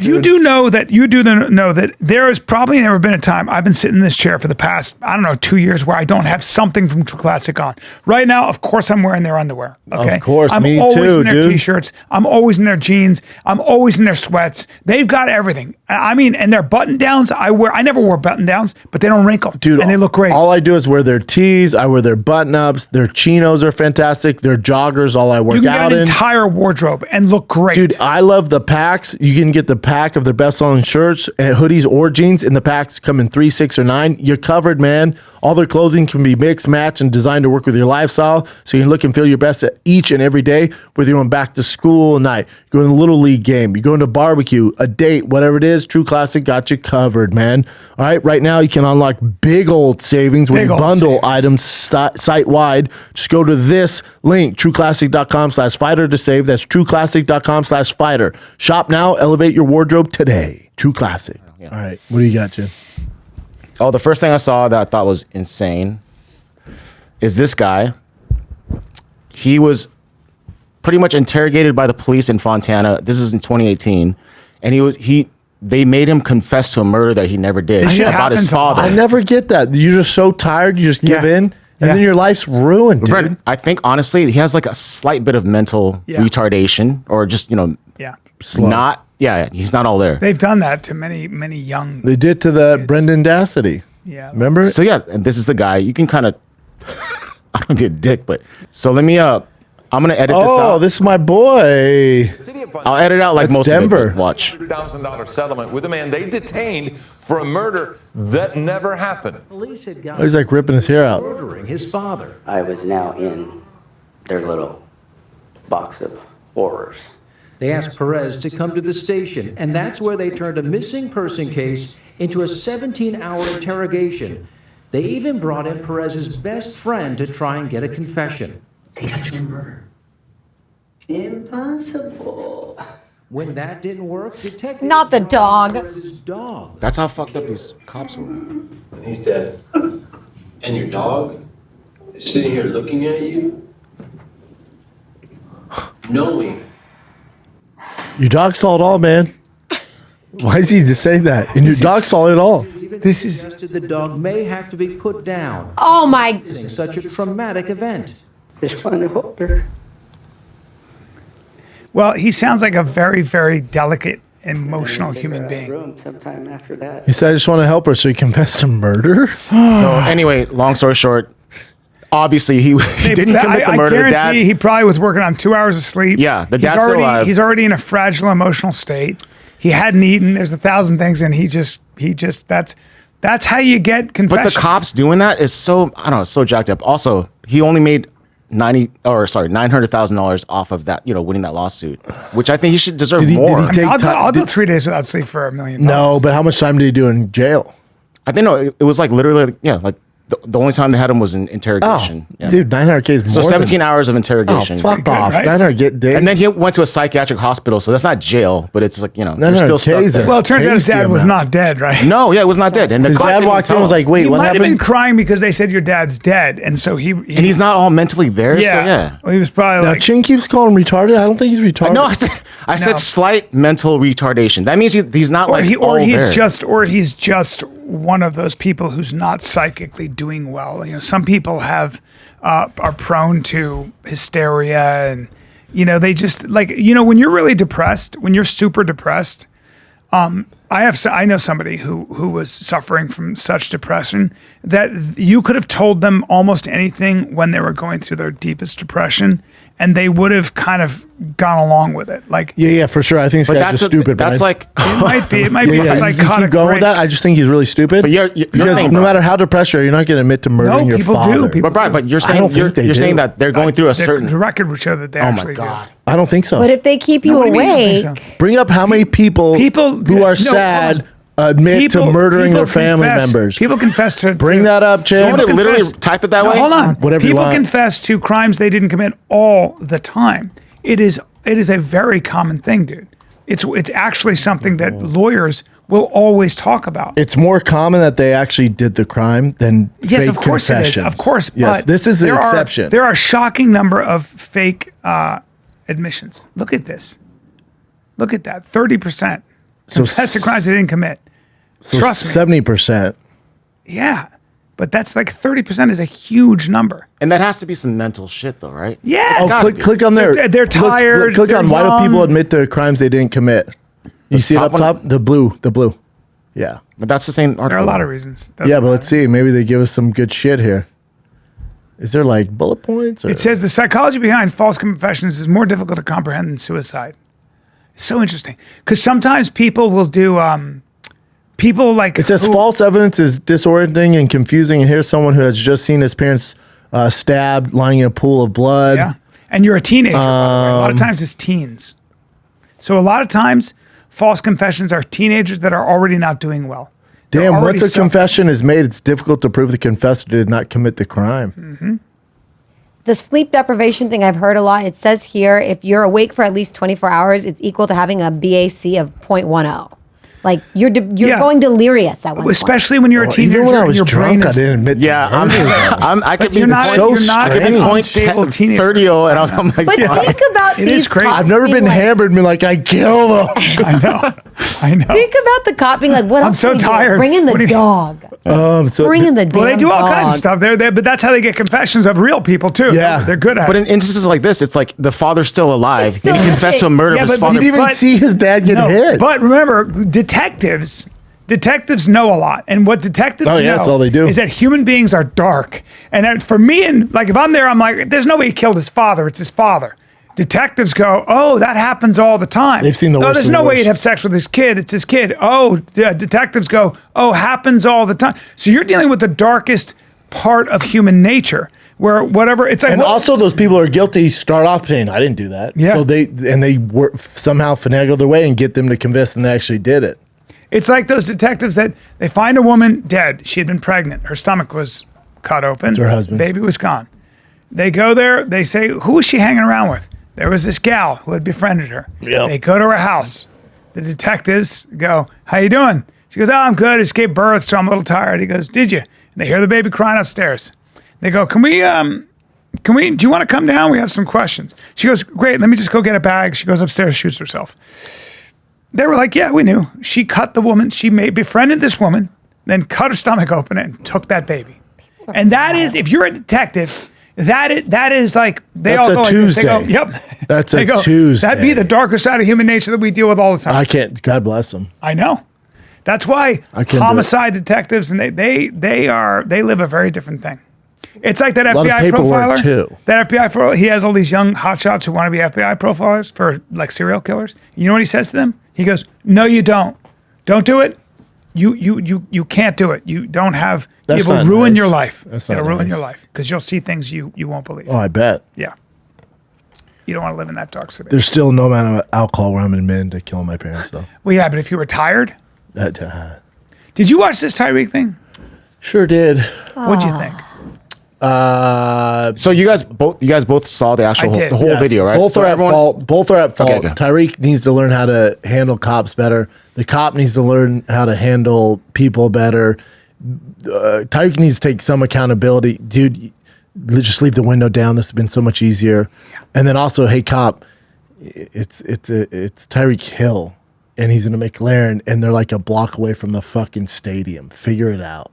You do know that there has probably never been a time I've been sitting in this chair for the past, 2 years where I don't have something from True Classic on. Right now, of course, I'm wearing their underwear. Okay? Of course, I'm me always too, in their dude. t-shirts. I'm always in their jeans. I'm always in their sweats. They've got everything. And their button downs, I never wore button downs, but they don't wrinkle. Dude, and they look great. All I do is wear their tees. I wear their button-ups. Their chinos are fantastic. Their joggers, all I work You can out get an in. entire wardrobe and look great. Dude, I love the packs. You can get the pack of their best-selling shirts and hoodies or jeans, and the packs come in 3, 6, or 9. You're covered, man. All their clothing can be mixed, matched, and designed to work with your lifestyle, so you can look and feel your best at each and every day, whether you're going back to school night, you're going to a little league game, you're going to barbecue, a date, whatever it is. True Classic got you covered, man. All right, right now you can unlock big old savings when Big you old bundle savings. items site-wide. Just go to this link, trueclassic.com/fighter to save. That's trueclassic.com/fighter. Shop now, elevate your wardrobe today. True Classic. All right, what do you got, Jim? Oh, the first thing I saw that I thought was insane is this guy. He was pretty much interrogated by the police in Fontana. This is in 2018, and they made him confess to a murder that he never did This shit about his happens a lot. father. I never get that. You're just so tired, you just give Yeah. in, and Yeah. then your life's ruined, dude. Brent, I think honestly, he has like a slight bit of mental Yeah. retardation, or just Yeah. not. Yeah, he's not all there. They've done that to many, many young. They did to the Brendan Dassity. Yeah. Remember? So yeah, and this is the guy. You can kind of. I don't be a dick, but so let me. I'm gonna edit this Oh, out. this is my boy. I'll edit out like That's most Denver. of it. But watch. $100,000 settlement with a man they detained for a murder that never happened. Police had Oh, got he's like ripping his hair out. murdering his father. I was now in their little box of horrors. They asked Perez to come to the station, and that's where they turned a missing person case into a 17-hour interrogation. They even brought in Perez's best friend to try and get a confession. They got you in murder. Impossible. When that didn't work, detectives Not the brought in dog. Perez's dog. That's how fucked up these cops were. He's dead. And your dog is sitting here looking at you, knowing. Your dog saw it all, man. Why is he just saying that? And your dog saw it all. Even This is- suggested the dog may have to be put down. Oh my. Such a traumatic event. Just wanted to hold her. Well, he sounds like a very, very delicate, emotional Take her human out of the being. room sometime after that. He said, I just want to help her, so he confessed to murder? So anyway, long story short, obviously he didn't commit the murder. I The guarantee dad's, he probably was working on 2 hours of sleep. Yeah, the He's dad's still already, alive. He's already in a fragile emotional state. He hadn't eaten. There's 1,000 things, and he just that's how you get but confessions. the cops doing that is so, I don't know, so jacked up. Also, he only made $900,000 off of that, winning that lawsuit, which I think he should deserve Did he more. take I'll go 3 days without sleep for $1 million. No, but how much time did he do in jail? I think it was like literally, like the only time they had him was in interrogation. Oh, dude, 900K is So more 17 than, hours of interrogation. Oh, fuck good, off. right? 900 days. And then he went to a psychiatric hospital, so that's not jail, but it's like, they're 900 still stuck Ks there. Well, it turns out his Tasty dad was amount. not dead, right? No, yeah, it was not dead. And the his cops dad didn't walked in tell and was him. like, wait, He what might have been happened? crying because they said your dad's dead, and so he and he's not all mentally there, so yeah. Well, he was probably Now, like, Chin keeps calling him retarded. I don't think he's retarded. No, I said No. slight mental retardation. That means he's not or like all there. he's just one of those people who's not psychically doing well. Some people are prone to hysteria, and they just when you're really depressed, when you're super depressed. I know somebody who was suffering from such depression that you could have told them almost anything when they were going through their deepest depression, and they would have kind of gone along with it. Like, Yeah, for sure. I think this But guy's just that's stupid. that's Brian. like it might be a you psychotic keep going break. with that. I just think he's really stupid. But you're because saying, no Brian. matter how depressed you are, you're not going to admit to murdering your people do. father. People But Brian, but you're I saying don't think you're they saying do. that they're going through a certain. The record would show that they Oh actually my god! I don't think so. But if they keep you what do you mean you don't awake, think so? Bring up how many people who are no, sad hold on. admit to murdering people their family confess- members. People confess to Bring that up, You Jim. want to People literally confess- type it that No, way? hold on. Whatever you People want. confess to crimes they didn't commit all the time. It is a very common thing, dude. It's actually something that lawyers will always talk about. It's more common that they actually did the crime than Yes, fake of course it is. confessions. Of course, Yes, but this is an there exception. There are a shocking number of fake admissions. Look at this. Look at that. 30%. So Confess to crimes they didn't commit. So Trust me. 70%. Yeah. But that's like 30% is a huge number. And that has to be some mental shit, though, right? Yeah. Oh, click on there. They're tired. Click they're on why do young. people admit to crimes they didn't commit? You see it up top one? top? The blue. Yeah. But that's the same article. There are a lot of reasons. Yeah, but let's see. Maybe they give us some good shit here. Is there like bullet points? Or? It says the psychology behind false confessions is more difficult to comprehend than suicide. It's so interesting because sometimes people will do. People like It says who- false evidence is disorienting and confusing. And here's someone who has just seen his parents stabbed, lying in a pool of blood. Yeah, and you're a teenager. By the way. A lot of times it's teens. So a lot of times, false confessions are teenagers that are already not doing well. They're Damn, already once a suffering. confession is made, it's difficult to prove the confessor did not commit the crime. the sleep deprivation thing I've heard a lot. It says here, if you're awake for at least 24 hours, it's equal to having a BAC of 0.10. Like you're Yeah. going delirious at one point. Especially when you're a Well, teenager. even when I and was your brain drunk, I is- didn't admit. Yeah, I could be you're not- so you're not I could be strange. an point unstable teenager. 30 and I'm like, But fuck. think about It these is crazy. cops I've never being been like, hammered and been like, I killed him. I know. Think about the cop being like, what I'm else so can we do? tired. Bring in What do the you- dog. So Bring in the damn Well, they do all dog. kinds of stuff. But that's how they get confessions of real people too. Yeah. they're good at But it. in instances like this, it's like the father's still alive. It's still Did he confess to a murder Yeah, of his but father? he didn't even But- see his dad get hit. But remember, detectives know a lot, and what detectives Oh, yeah, know that's all they do. is that human beings are dark. And that for me, and like if I'm there, I'm like, there's no way he killed his father. It's his father. Detectives go, oh, that happens all the time. They've seen the Oh, worst there's of the no way worst. he'd have sex with his kid. It's his kid. Oh, detectives go, oh, happens all the time. So you're dealing with the darkest part of human nature, where whatever it's like. And also, those people are guilty. Start off saying, "I didn't do that." Yeah. So they somehow finagle their way and get them to confess, and they actually did it. It's like those detectives that they find a woman dead. She had been pregnant. Her stomach was cut open. It's her husband. Baby was gone. They go there. They say, who was she hanging around with? There was this gal who had befriended her. Yep. They go to her house. The detectives go, how you doing? She goes, oh, I'm good. I just gave birth, so I'm a little tired. He goes, did you? And they hear the baby crying upstairs. They go, do you want to come down? We have some questions. She goes, great. Let me just go get a bag. She goes upstairs, shoots herself. They were like, yeah, we knew. She cut the woman. She befriended this woman, then cut her stomach open and took that baby. And that is, if you're a detective, that is like, they That's all a go like this. They go, Tuesday. yep. That's They a go, Tuesday. That'd be the darker side of human nature that we deal with all the time. I can't. God bless them. I know. That's why I can't do it. homicide detectives, and they live a very different thing. It's like that lot of FBI paperwork, profiler. too. That FBI profiler, he has all these young hotshots who want to be FBI profilers for like serial killers. You know what he says to them? He goes, "No, you don't. Don't do it. You can't do it. You don't have. That's it will not ruin nice. your life. That's It'll not ruin nice. your life because you'll see things you won't believe. Oh, I bet. Yeah. You don't want to live in that dark city. There's still no amount of alcohol where I'm admitting to killing my parents, though. Well, yeah, but if you were tired, That, did you watch this Tyreek thing? sure did. What'd you think? So you guys both saw the actual I did, the whole Yes. video, right? Both So are everyone- at fault. Both are at fault. Okay, good. Tyreek needs to learn how to handle cops better. The cop needs to learn how to handle people better. Tyreek needs to take some accountability, dude. Just leave the window down. This has been so much easier. And then also, hey cop, it's Tyreek Hill, and he's in a McLaren, and they're like a block away from the fucking stadium. Figure it out.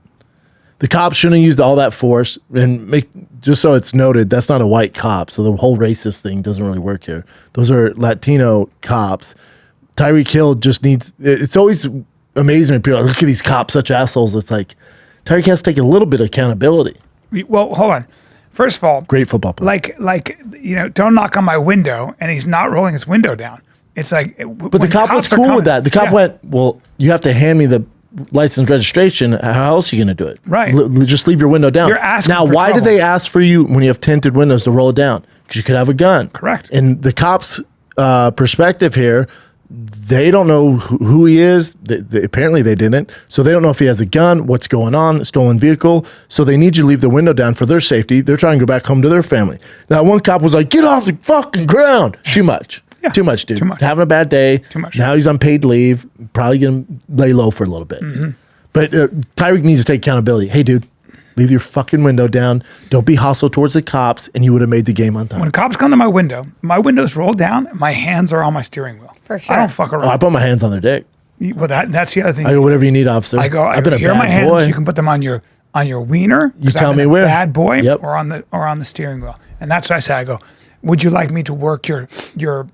The cops shouldn't have used all that force, and just so it's noted, that's not a white cop, so the whole racist thing doesn't really work here. Those are Latino cops. Tyreek Hill just needs. It's always amazing when people are, look at these cops, such assholes. It's like Tyreek has to take a little bit of accountability. Well, hold on. First of all, Great football player. like don't knock on my window, and he's not rolling his window down. It's like, But the cop was cool with that. The cop went, well, you have to hand me the license registration. How else are you going to do it? Right. Just leave your window down. You're asking now, for why trouble. did they ask for you when you have tinted windows to roll it down? Because you could have a gun. Correct. And the cop's perspective here, they don't know who he is. Apparently they didn't. So they don't know if he has a gun, what's going on, a stolen vehicle. So they need you to leave the window down for their safety. They're trying to go back home to their family. Now, one cop was like, get off the fucking ground. Too much. Yeah. Too much, dude. Too much. Having a bad day. Too much. Now he's on paid leave. Probably going to lay low for a little bit. Mm-hmm. But Tyreek needs to take accountability. Hey, dude, leave your fucking window down. Don't be hostile towards the cops, and you would have made the game on time. When cops come to my window's rolled down. My hands are on my steering wheel. For sure. I don't fuck Oh, I around. put my hands on their dick. Well, that's the other thing. I go, whatever you need, officer. I go. I've been a here are bad my hands. boy. You can put them on your wiener. 'cause tell I've me been a where. Bad boy. Yep. Or on the steering wheel. And that's what I say. I go, would you like me to work your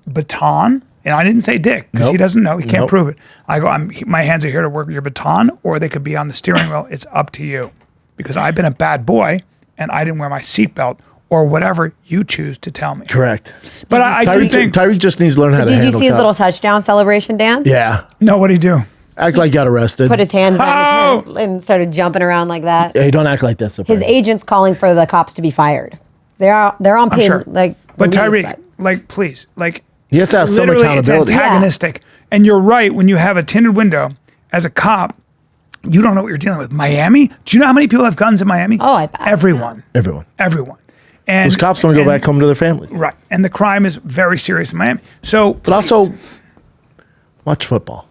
baton? And I didn't say dick because he Nope. doesn't know. He can't Nope. prove it. I go, my hands are here to work your baton, or they could be on the steering wheel. It's up to you, because I've been a bad boy and I didn't wear my seatbelt or whatever you choose to tell me. Correct. But I do think. Tyreek just needs to learn how to Did you handle see his cops. little touchdown celebration dance? Yeah. No, what'd he do? Act like you got arrested. Put his hands behind his Oh! head and started jumping around like that. Hey, don't act like that's a His agent's calling for the cops to be fired. They're on paid sure. like. But leave, Tyreek, like, please, like. He has to have some Literally, accountability. It's antagonistic. And you're right. When you have a tinted window as a cop, you don't know what you're dealing with. Miami? Do you know how many people have guns in Miami? Oh, I bet. Everyone. Everyone. And Those cops want to go back home to their families. Right. And the crime is very serious in Miami. So, But also, watch football.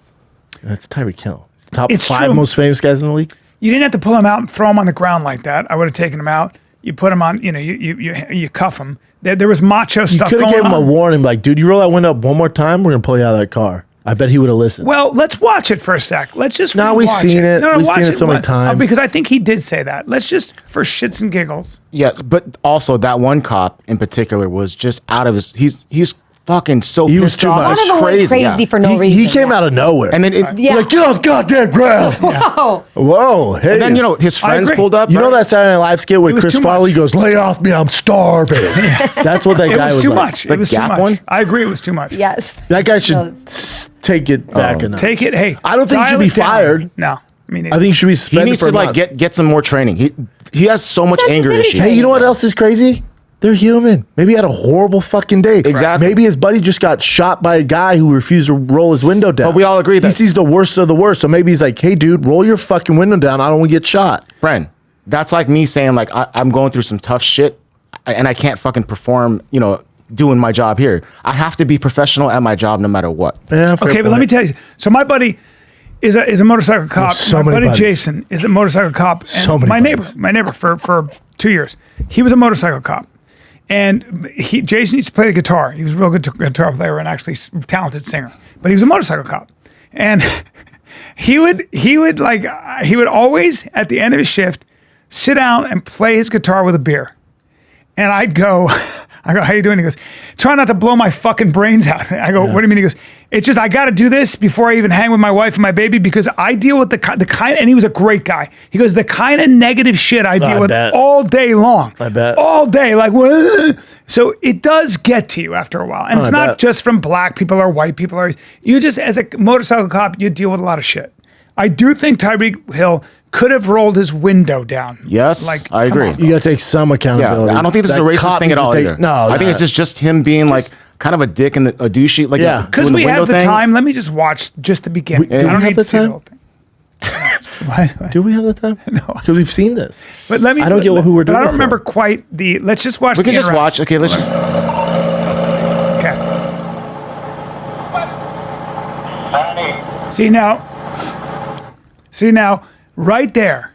It's Tyreek Hill. He's the top It's 5 true. most famous guys in the league. you didn't have to pull him out and throw him on the ground like that. I would have taken him out. You put him on, you cuff him. There was macho You stuff could going have on. given him a warning, like, dude, you roll that window up one more time, we're going to pull you out of that car. I bet he would have listened. Well, let's watch it for a sec. Let's just No, we've rewatch seen it. No, We've watch seen it so many What- times. Because I think he did say that. Let's just, for shits and giggles. Yes, but also that one cop in particular was just out of his. He's fucking so He was pissed too off. much. It's One of them went crazy. crazy Yeah. for no reason. He came yeah. out of nowhere. And then it, Yeah. Like, get off the goddamn ground. Oh, Whoa. Hey. and then his friends agree. pulled up. You know right? that Saturday Night Live skit with was Chris too Farley much. goes, lay off me, I'm starving. That's what that It guy was too like. much. The It was too Gap much. one? I agree. It was too much. yes. That guy should No. take it back enough. Take it. Hey, I don't think he should dial be it down. fired. No, I mean, I think he should be He suspended needs for to a like month. get some more training. He has so much anger Sensitivity issues. Hey, you know what else is crazy? They're human. Maybe he had a horrible fucking day. Exactly. Maybe his buddy just got shot by a guy who refused to roll his window down. But we all agree he that- sees the worst of the worst. So maybe he's like, hey, dude, roll your fucking window down. I don't want to get shot. Friend, that's like me saying like I'm going through some tough shit, and I can't fucking perform. Doing my job here. I have to be professional at my job no matter what. Yeah, fair okay, but let point. me tell you. So my buddy is a motorcycle cop. so My many buddy buddies. Jason is a motorcycle cop. And So many my buddies. neighbor for 2 years. He was a motorcycle cop. And Jason used to play the guitar. He was a real good guitar player and actually talented singer. But he was a motorcycle cop. And he would always at the end of his shift sit down and play his guitar with a beer. And I go, how you doing? He goes, try not to blow my fucking brains out. I go, what do you mean? He goes, it's just, I got to do this before I even hang with my wife and my baby because I deal with the kind, and he was a great guy. He goes, the kind of negative shit I deal with bet. all day long. I bet. All day. Like, what? So it does get to you after a while. And it's I not bet. just from black people or white people. You just, as a motorcycle cop, you deal with a lot of shit. I do think Tyreek Hill could have rolled his window down. Yes, I come agree. on. You got to take some accountability. Yeah, I don't think this is a That racist cop thing at needs to all take- either. No, I think it's just him being like kind of a dick and a douchey. Like Yeah. Because doing we window have the thing. time. Let me just watch just the beginning. Do I we don't have need the to see the time? whole thing. What? Do we have the time? No, because we've seen this. But let me. I don't get who we're doing But I it don't for. remember quite the. Let's just watch. We can the just interaction. watch. Okay, let's just. Okay. See now, right there.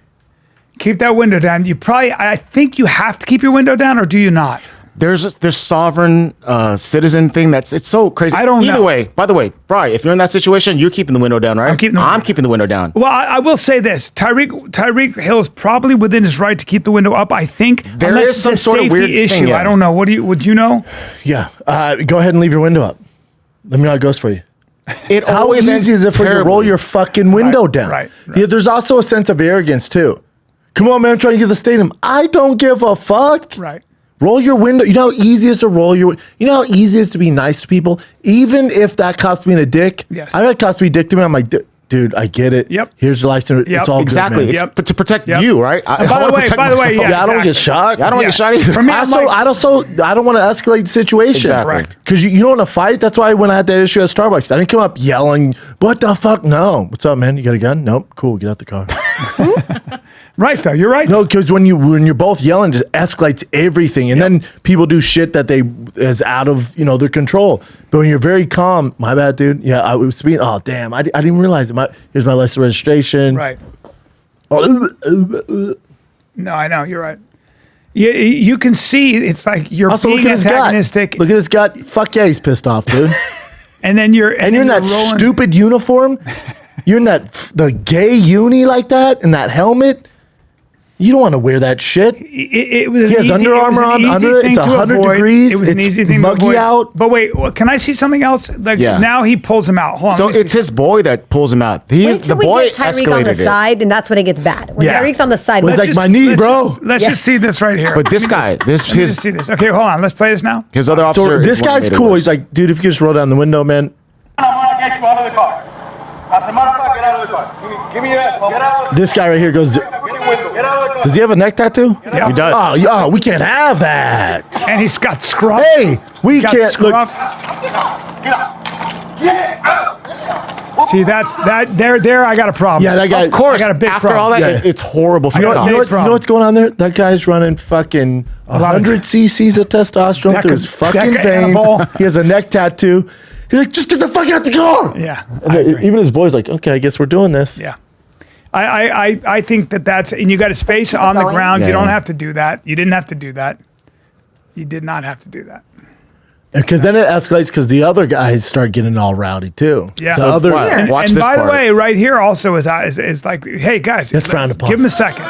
Keep that window down. I think you have to keep your window down, or do you not? There's sovereign citizen thing it's so crazy. I don't know. Either way, by the way, Brian, if you're in that situation, you're keeping the window down, right? I'm keeping the window down. Well, I will say this: Tyreek Hill is probably within his right to keep the window up. I think There unless is some it's a sort of safety weird issue. thing, yeah. I don't know. Would you know? Yeah. Go ahead and leave your window up. Let me know how it goes for you. It How always easy is it for you to terribly. roll your fucking window Right, down? right. Yeah, there's also a sense of arrogance too. Come on, man, I'm trying to get the stadium. I don't give a fuck. Right. Roll your window. You know how easy it is to roll your. You know how easy it is to be nice to people, even if that cops being a dick. Yes. I've had cops be a dick to me. I'm like, dude, I get it. Yep. Here's your life. It's Yep. all Exactly. Good, man. It's Yep. but to protect Yep. you, right? And by the way, yeah, Yeah, I don't exactly. get shot. I don't want to get shot either. For me, I'm like- I don't want to escalate the situation. Exactly. Correct. Because you don't want to fight. That's why when I had that issue at Starbucks, I didn't come up yelling, "What the fuck?" No. What's up, man? You got a gun? Nope. Cool. Get out the car. Right, though. You're right. No, because when you're both yelling, it just escalates everything, and then people do shit that is out of their control. But when you're very calm, my bad, dude. Yeah, I was speaking. Oh, damn, I didn't even realize it. Here's my license registration. Right. Oh, No, I know. You're right. You can see it's like you're also, being look at his antagonistic, gut. Look at his gut. Fuck yeah, he's pissed off, dude. and then you're And you're in that rolling. stupid uniform. You're in the gay uni like that, in that helmet. You don't want to wear that shit. It was He has Under Armour on under it. It's 100 degrees. It was an It's easy thing muggy to avoid. out. But wait, can I see something else? Like Yeah. now he pulls him out. Hold on. So let me it's see. his boy that pulls him out. Wait The till we boy get Tyreek on the escalated it. side, and that's when it gets bad. When Yeah. Tyreek's on the side, Well, it's let's like my knee, Let's bro. Let's Yeah. just see this right here. But this guy, Let me just his see this. Okay, hold on. Let's play this now. other officer. So is this one that guy's made it cool. worse. He's like, dude, if you could just roll down the window, man. I'm gonna get you out of the car. As a matter of fact, get out of the car. Give me your ass. Get out of the This guy right here goes. window. Get out of the car. Does he have a neck tattoo? Yeah. He does. Oh, we can't have that. And he's got scruff. Hey, we Got can't look. scruff. Get out. Get out. See, that's that. There, I got a problem. Yeah, that guy. Of course, I got a big after problem. all that, Yeah. it's horrible for You know, the what, you, know cops. what, you know what's going on there? That guy's running fucking lot of 100 cc's of testosterone through his fucking Deca veins. Annabelle. He has a neck tattoo. He's like, just get the fuck out the car. Yeah. And I agree. even his boy's like, okay, I guess we're doing this. Yeah. I think that's, and you got his face on the going. ground. You Yeah. don't have to do that. You didn't have to do that. You did not have to do that. Because then it escalates because the other guys start getting all rowdy too. Yeah. The So other, why- And, Watch and this by part. the way, right here also is like, hey guys, That's frowned upon. Give him a second.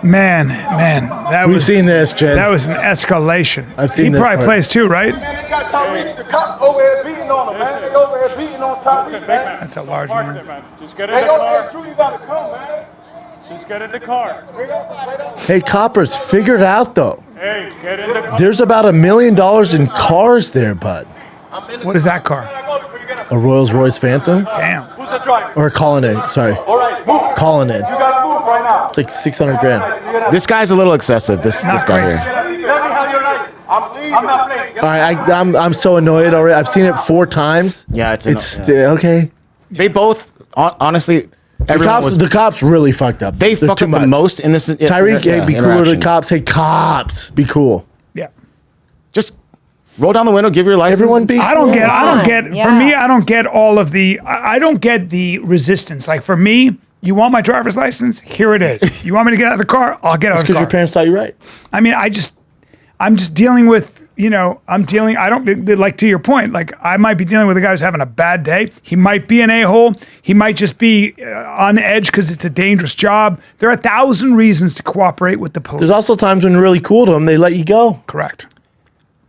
Man, that we've was seen this, Jen. That was an escalation. I've seen he this probably part. plays too, right? Man, they got Tyreek. The cops over here beating on him, man. They over here beating on Tyreek, man. That's a large Park man. there, man. Just get in Hey, the yo, car. hey, Drew, you gotta come, man. Just get in the car. Straight up, straight up. hey, coppers, figure it out though. Hey, get in the car. There's about $1 million in cars there, bud. What is that car? A Rolls Royce Phantom Damn. Who's the driver? or a Colonnade. Sorry, All right, move. Colonnade. You gotta move right now. It's like 600 grand. This guy's a little excessive. This Not guy great. here. Let me have your license. I'm leaving. I'm not playing. All right, I'm so annoyed already. I've seen it 4 times. Yeah, it's okay. They both honestly. The Everyone was. cops really fucked up. They They're fucked too up the much. most in this. Tyreek, hey, be cool to the cops. Hey, cops, be cool. Yeah. Just roll down the window, give your license. Everyone be. I don't cool. get. Yeah. For me, I don't get all of the. I don't get the resistance. Like for me, you want my driver's license? Here it is. You want me to get out of the car? I'll get out of the Because car. your parents thought you right. I mean, I'm just dealing with. I don't like to your point. Like I might be dealing with a guy who's having a bad day. He might be an a-hole. He might just be on edge because it's a dangerous job. There are 1,000 reasons to cooperate with the police. There's also times when you're really cool to them, they let you go. Correct.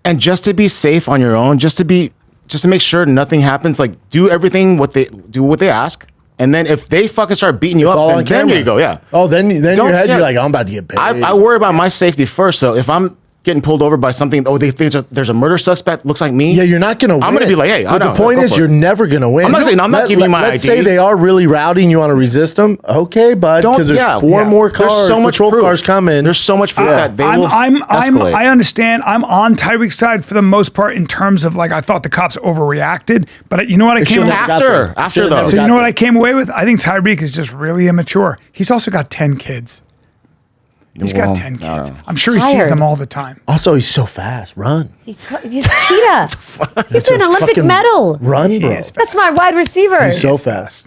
And just to be safe on your own, just to make sure nothing happens, like do everything what they ask, and then if they fucking start beating you It's up, all then, on then camera. you go, yeah. Oh, then in Don't your head, forget- you're like, I'm about to get paid. I worry about my safety first. So if I'm getting pulled over by something. Oh, they think there's a murder suspect. Looks like me. Yeah, you're not going to win. I'm going to be like, hey, but the point is, you're never going to win. I'm not saying I'm not giving you my Let's ID. say they are really rowdy and you want to resist them. Okay, bud, because there's four more cars, There's so much patrol proof. cars coming. There's so much proof that they will escalate. I understand. I'm on Tyreek's side for the most part in terms of like I thought the cops overreacted, but you know what I came after though. So you know what I came away with? I think Tyreek is just really immature. He's also got 10 kids. He's got 10 kids. I'm sure he sees them all the time. Also, he's so fast. Run. He's cheetah. He's an Olympic medal. Run, bro. That's my wide receiver. He's so fast.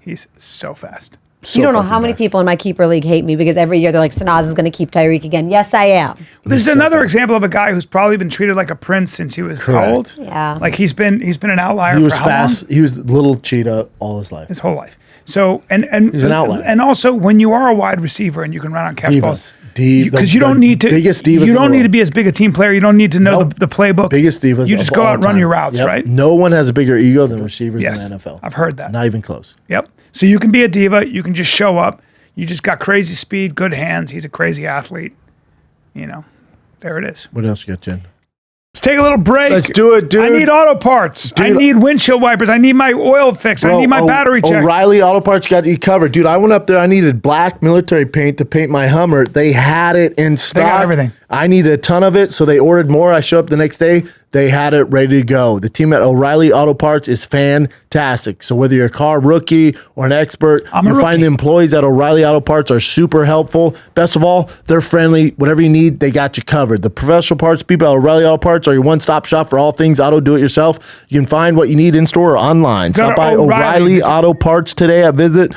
He's so fast. You don't know how many people in my keeper league hate me because every year they're like, Sanaz is going to keep Tyreek again. Yes, I am. There's another example of a guy who's probably been treated like a prince since he was how old? Yeah. Like he's been an outlier. He was for how fast. long? He was little cheetah all his life. His whole life. So and he's an outlier. And also when you are a wide receiver and you can run on catch balls, because you the don't need to. biggest divas You in don't the need to world. be as big a team player. You don't need to know the playbook. Biggest divas. You just of go all out and run time. your routes, Yep. right? No one has a bigger ego than receivers Yes, in the NFL. I've heard that. Not even close. Yep. So you can be a diva. You can just show up. You just got crazy speed, good hands. He's a crazy athlete. You know, there it is. What else you got, Jen? Let's take a little break. Let's do it, dude. I need auto parts. I need windshield wipers. I need my oil fix. I need my battery check. O'Reilly Auto Parts got you covered. Dude, I went up there. I needed black military paint to paint my Hummer. They had it in stock. They got everything. I needed a ton of it, so they ordered more. I showed up the next day. They had it ready to go. The team at O'Reilly Auto Parts is fantastic. So whether you're a car rookie or an expert, you find the employees at O'Reilly Auto Parts are super helpful. Best of all, they're friendly. Whatever you need, they got you covered. The professional parts people at O'Reilly Auto Parts are your one-stop shop for all things auto do-it-yourself. You can find what you need in store or online. Stop by O'Reilly Auto Parts today or visit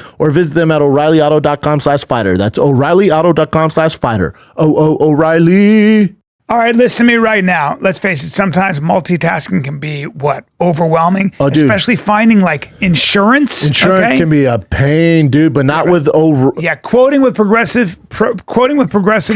them at O'ReillyAuto.com/fighter. That's O'ReillyAuto.com/fighter. O'Reilly. All right, listen to me right now. Let's face it, sometimes multitasking can be overwhelming, especially finding like insurance. Insurance can be a pain, dude, but not with quoting with Progressive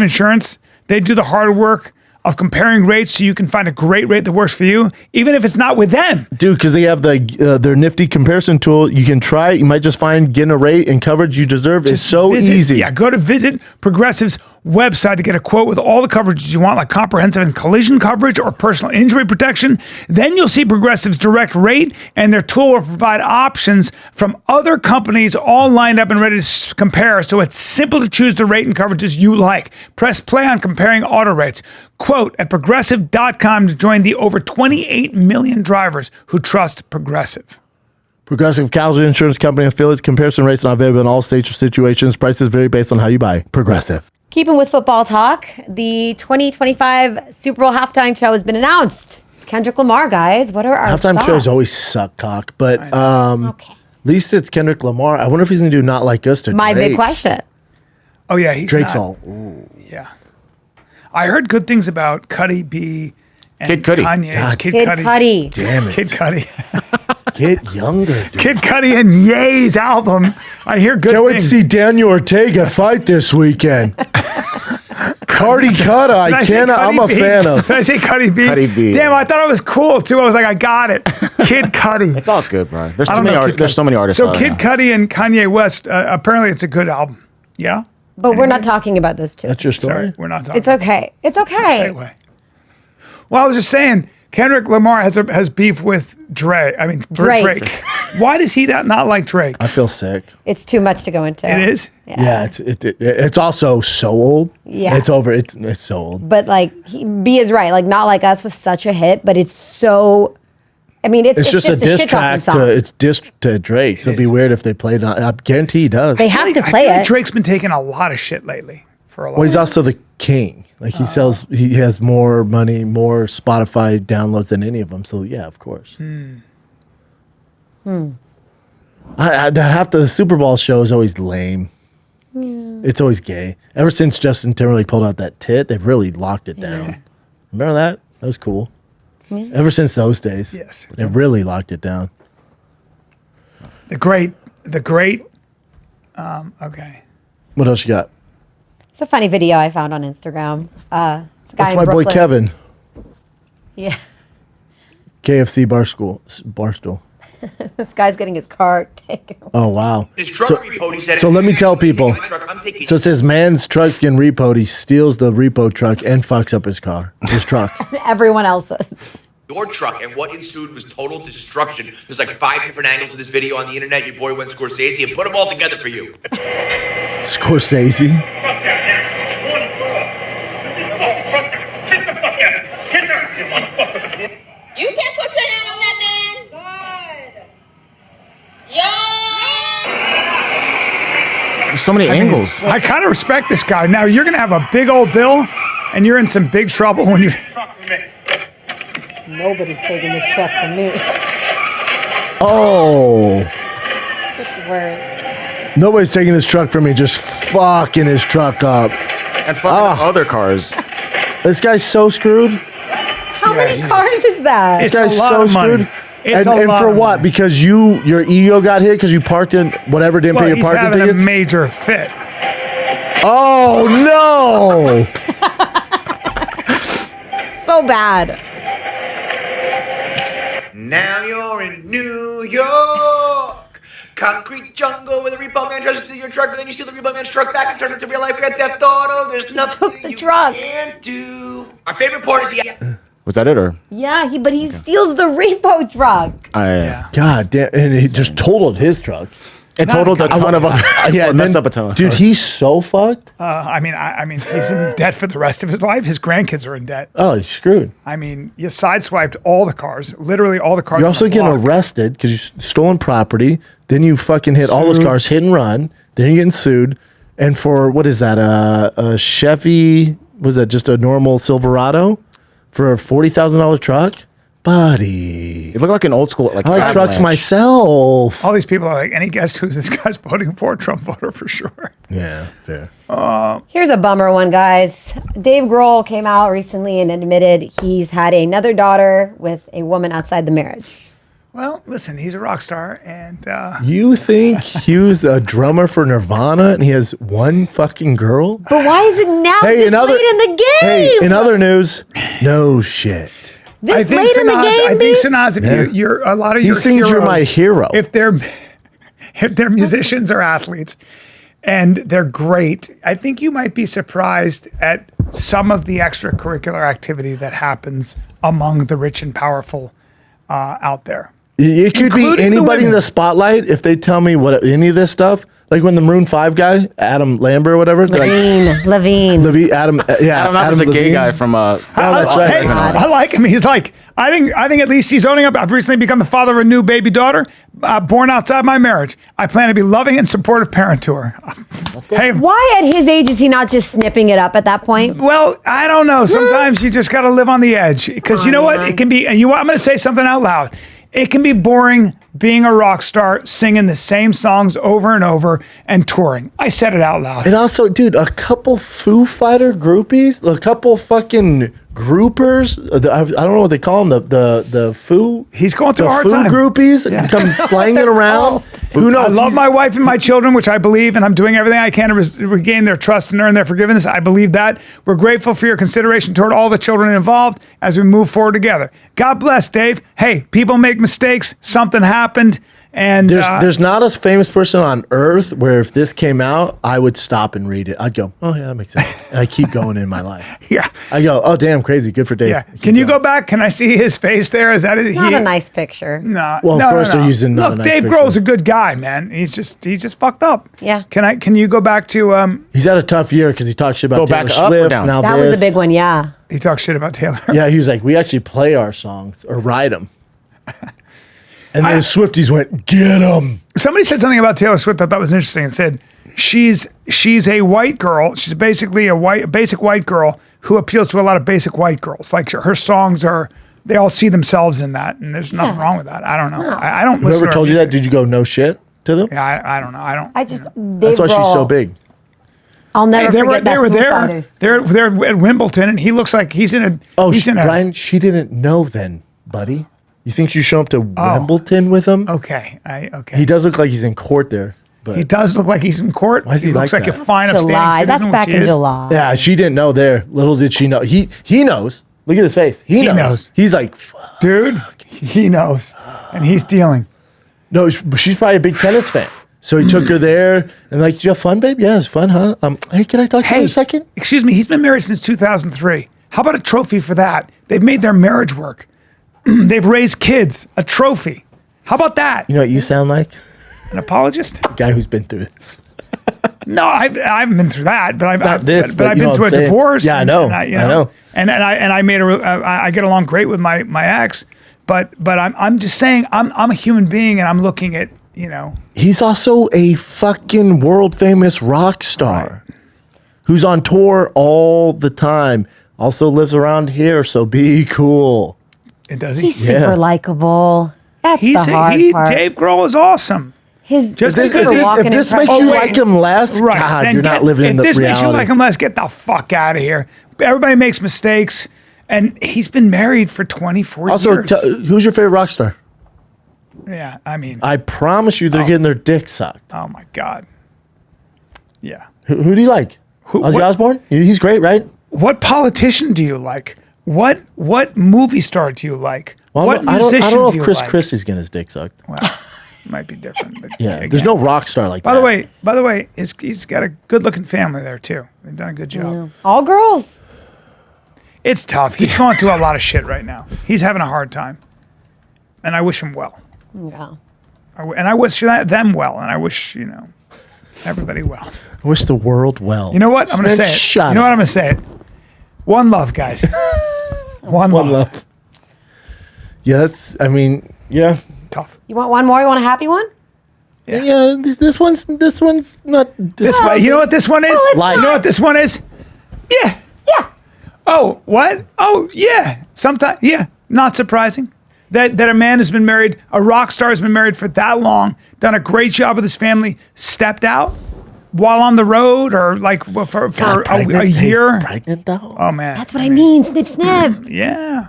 Insurance. They do the hard work of comparing rates so you can find a great rate that works for you, even if it's not with them. Dude, because they have their nifty comparison tool. You can try it. You might just find getting a rate and coverage you deserve is so easy. Yeah, go to visit Progressive's website to get a quote with all the coverages you want, like comprehensive and collision coverage or personal injury protection. Then you'll see Progressive's direct rate, and their tool will provide options from other companies all lined up and ready to compare. So it's simple to choose the rate and coverages you like. Press play on comparing auto rates. Quote at progressive.com to join the over 28 million drivers who trust Progressive. Progressive Casualty Insurance Company affiliates. Comparison rates not available in all states or situations. Prices vary based on how you buy. Progressive. Keeping with football talk, the 2025 Super Bowl halftime show has been announced. It's Kendrick Lamar, guys. What are our halftime thoughts? shows always suck, cock, but at least it's Kendrick Lamar. I wonder if he's gonna do Not Like Us to My Drake. big question. Oh yeah, he's Drake's not. all. Ooh. Yeah, I heard good things about Cudi B and Kid Cudi. Kanye's God. Kid Kid Cudi. Cudi. Damn it. Kid Cudi. Get younger, dude. Kid Cudi and Ye's album. I hear good Can't wait to things. see Daniel Ortega fight this weekend. Cardi Cutta, I'm a fan of. Did I say Cudi B? Cudi B. Damn, I thought it was cool too. I was like, I got it. Kid Cudi. It's all good, bro. There's I too don't many know artists. Kid There's Cudi. so many artists. So out Kid there. Cudi and Kanye West, apparently it's a good album. Yeah? But we're not talking about those two. That's your story. Sorry, we're not talking. It's okay. It's okay. Segue. Well, I was just saying, Kendrick Lamar has beef with Drake. Drake. Why does he not like Drake? I feel sick. It's too much to go into. It is? Yeah, it's also so old. Yeah. It's over. It's so old. But like, B is right. Like, Not Like Us was such a hit, but it's so. I mean, it's It's just a diss shit-talking track song. it's diss to Drake. So it'd be weird if they played. I guarantee he does. They have to I play feel like it. Drake's been taking a lot of shit lately for a lot. Well, he's also the king. Like he has more money, more Spotify downloads than any of them. So yeah, of course. Half the Super Bowl show is always lame. It's always gay. Ever since Justin Timberlake pulled out that tit, they've really locked it down. Remember that? That was cool. Ever since those days, Yes. they really locked it down. The great. Okay. What else you got? It's a funny video I found on Instagram. It's a guy That's in my boy Brooklyn. Kevin. Yeah. KFC Barstool. This guy's getting his car taken. Oh wow. His truck repoed, he said, So let me tell people. "My truck, I'm taking So it says man's truck's getting repoed. He steals the repo truck and fucks up his car, his truck. Everyone else's. your truck," and what ensued was total destruction. There's like 5 different angles of this video on the internet. Your boy went Scorsese and put them all together for you. Scorsese. You can't put your hand on that man. God. Yo. There's so many angles. I kind of respect this guy. Now you're gonna have a big old bill, and you're in some big trouble when you. Nobody's taking this truck from me. Oh. It's worse. Nobody's taking this truck from me. Just fucking his truck up. And fucking other cars. This guy's so screwed. How many cars is that? This It's guy's a lot so of money. screwed. It's And a lot for of what? money. Because your ego got hit because you parked in whatever, didn't Well, pay your he's parking having tickets. a major fit. Oh no! So bad. Now you're in New York. Concrete jungle where the repo man tries to steal your truck, but then you steal the repo man's truck back and turn it to real life Grand Theft Auto. There's nothing you can't do. Our favorite part is the... Was that it or? Yeah, but he steals the repo truck. God damn! And he just totaled his truck. It totaled a ton of other. Yeah, messed up a ton. Dude, he's so fucked. I mean, he's in debt for the rest of his life. His grandkids are in debt. Oh, he's screwed. I mean, you sideswiped all the cars, literally all the cars. You're on also the getting block. arrested because you stolen property. Then you fucking hit all those Sued. cars, hit and run. Then you're getting sued. And for what is that? A Chevy? Was that just a normal Silverado for a $40,000 truck? Buddy, It looked like an old school like. I like trucks Avalanche. myself. All these people are like, any guess who this guy's voting for? Trump voter for sure. Yeah, fair. Here's a bummer one, guys. Dave Grohl came out recently and admitted he's had another daughter with a woman outside the marriage. Well, listen, he's a rock star, and You think he was a drummer for Nirvana and he has one fucking girl? But why is it now this late in the game? Hey, in other news, no shit. This late in the game, I think dude? Sanaz, if you're a lot of He your sings heroes, "You're My Hero." If they're musicians or athletes, and they're great, I think you might be surprised at some of the extracurricular activity that happens among the rich and powerful out there. It could be Including the anybody in women. the spotlight if they tell me what any of this stuff. Like when the Maroon 5 guy, Adam Lambert or whatever. they're Levine. Like, Adam, yeah, Adam Lambert's a gay Levine. guy from. Oh, that's right. Hey, I like him. He's like, I think at least he's owning up. I've recently become the father of a new baby daughter, born outside my marriage. I plan to be loving and supportive parent to her. Hey, Why at his age is he not just snipping it up at that point? well, I don't know. Sometimes you just got to live on the edge because you know what? It can be. And I'm going to say something out loud. It can be boring being a rock star, singing the same songs over and over and touring. I said it out loud. And also, dude, a couple Foo Fighter groupies, a couple fucking groupers. I don't know what they call them. The Foo. He's going through the a hard Foo time. groupies come slanging around. Who knows? I love He's- my wife and my children, which I believe, and I'm doing everything I can to regain their trust and earn their forgiveness. I believe that. We're grateful for your consideration toward all the children involved as we move forward together. God bless, Dave. Hey, people make mistakes. Something happened. And There's not a famous person on earth where if this came out, I would stop and read it. I'd go, oh yeah, that makes sense. And I keep going in my life. yeah. I go, oh damn, crazy, good for Dave. Yeah. Can you go back? Can I see his face there? Is that it? Not a nice picture. No. Well, of no, course no. they're using not Look, a nice Dave picture. Grohl's a good guy, man. He's just fucked up. Yeah. Can you go back to He's had a tough year because he talks shit about Go Taylor back up or Swift. down? Now That this. was a big one, yeah. he talks shit about Taylor? Yeah, he was like, we actually play our songs or write them. And then the Swifties went, get them. Somebody said something about Taylor Swift that I thought was interesting and said she's a white girl. She's basically a basic white girl who appeals to a lot of basic white girls. Like her songs they all see themselves in that, and there's nothing wrong with that. I don't know. I don't listen Whoever to her told you that, music. did you go no shit to them? Yeah, I don't know. I don't. I just, Dave That's why she's so Grohl, big. I'll never They were forget that they were Foo there. Fighters. They're at Wimbledon, and he looks like he's in a. Oh, he's in a. Brian, she didn't know then, buddy. You think you show up to Wimbledon with him? Okay, okay. He does look like he's in court there. But He does look like he's in court. Why is he looks like like a that? fine, upstanding July. citizen. That's back which he in is. July. yeah, she didn't know there. Little did she know. He knows. Look at his face. He knows. knows. He's like, Dude, he knows, and he's dealing. No, she's probably a big tennis fan. So he took her there and like, did you have fun, babe? Yeah, it was fun, huh? Hey, can I talk to you a second? Excuse me, he's been married since 2003. How about a trophy for that? They've made their marriage work. They've raised kids. A trophy. How about that? You know what you sound like? An apologist? A guy who's been through this. No, I haven't been through that, but I've been through a saying. divorce. Yeah, I know. I know. And I get along great with my ex, but I'm just saying I'm a human being and I'm looking at, you know. He's also a fucking world famous rock star who's on tour all the time. Also lives around here, so be cool. It does. He's super likable. That's the hard part. Dave Grohl is awesome. If this makes you like him less, God, you're not living in the reality. If this makes you like him less, get the fuck out of here. Everybody makes mistakes, and he's been married for 24 years. Also, who's your favorite rock star? Yeah, I mean, I promise you, they're getting their dick sucked. Oh my God. Yeah. Who do you like? Ozzy Osbourne? He's great, right? What politician do you like? What movie star do you like? Well, what I don't musician know do if you Chris like? Christie's getting his dick sucked. Well, might be different. But yeah, there's no rock star like by that. By the way, he's got a good-looking family there too. They've done a good job. Yeah. All girls. It's tough. He's going through a lot of shit right now. He's having a hard time, and I wish him well. Yeah. And I wish them well, and I wish everybody well. I wish the world well. You know what? I'm going to say it. You know what? I'm going to say it. One love, guys. One love. Yeah, yeah. Tough. You want one more? You want a happy one? Yeah, this one's not this one. You know what this one is? Life. You know what this one is? Yeah. Yeah. Oh, what? Oh, yeah. Sometimes, yeah. Not surprising that a man has been married, a rock star has been married for that long, done a great job with his family, stepped out while on the road or like for a year. Pregnant though? Oh man. That's what I mean. Snip, snip. Yeah.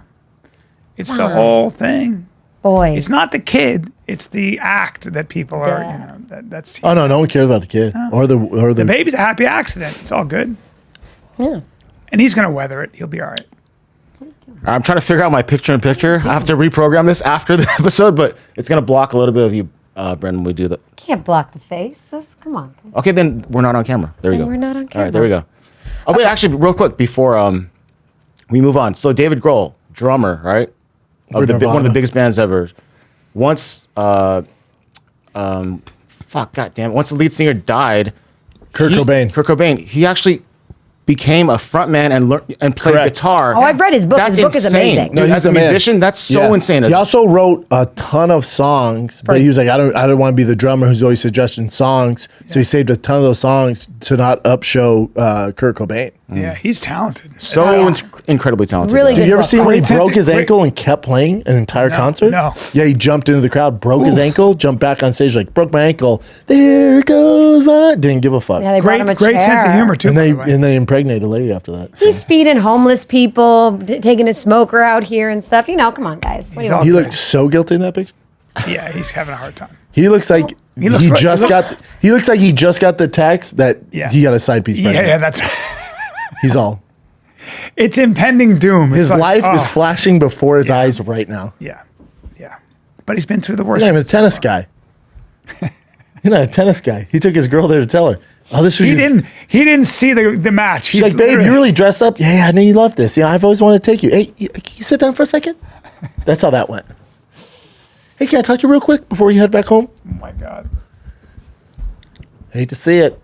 It's the whole thing. Boys. It's not the kid. It's the act that people are, that's. Oh no one cares about the kid or the baby's a happy accident. It's all good. Yeah. And he's gonna weather it. He'll be all right. I'm trying to figure out my picture-in-picture. I have to reprogram this after the episode, but it's gonna block a little bit of you, Brendan, when we do that. Can't block the face. Come on. Okay, then we're not on camera. There we go. We're not on camera. All right, there we go. Oh wait, actually, real quick before we move on. So David Grohl, drummer, right? Of one of the biggest bands ever. Once, once the lead singer died, Kurt Cobain, he actually became a frontman and played guitar. Oh, I've read his book. That's His book is insane. amazing. Dude, as a musician, that's so insane. He also wrote a ton of songs, but he was like, I don't want to be the drummer who's always suggesting songs. So he saved a ton of those songs to not upshow Kurt Cobain. Yeah, he's talented. So incredibly talented. Really Did you ever see when he Great sense broke of- his great- ankle and kept playing an entire concert? no. Yeah, he jumped into the crowd, broke his ankle, jumped back on stage like, broke my ankle. There goes my... Didn't give a fuck. Yeah, they brought him a Great sense of chair. humor too. and by then the way. and then he impregnated a lady after that. He's feeding homeless people, taking a smoker out here and stuff. Come on, guys. What do you want? He looked so guilty in that picture. Yeah, he's having a hard time. He looks like he looks like he just got the text that he got a side piece. Yeah, that's right. He's all. It's impending doom. His It's like, life is flashing before his eyes right now. Yeah. But he's been through the He's worst. not even a tennis guy. He's not a tennis guy. He took his girl there to tell her. Oh, this was He didn't see the match. She's like, babe, you really dressed up. Yeah, I know you love this. Yeah, I've always wanted to take you. Hey, can you sit down for a second? That's how that went. Hey, can I talk to you real quick before you head back home? Oh my God. Hate to see it.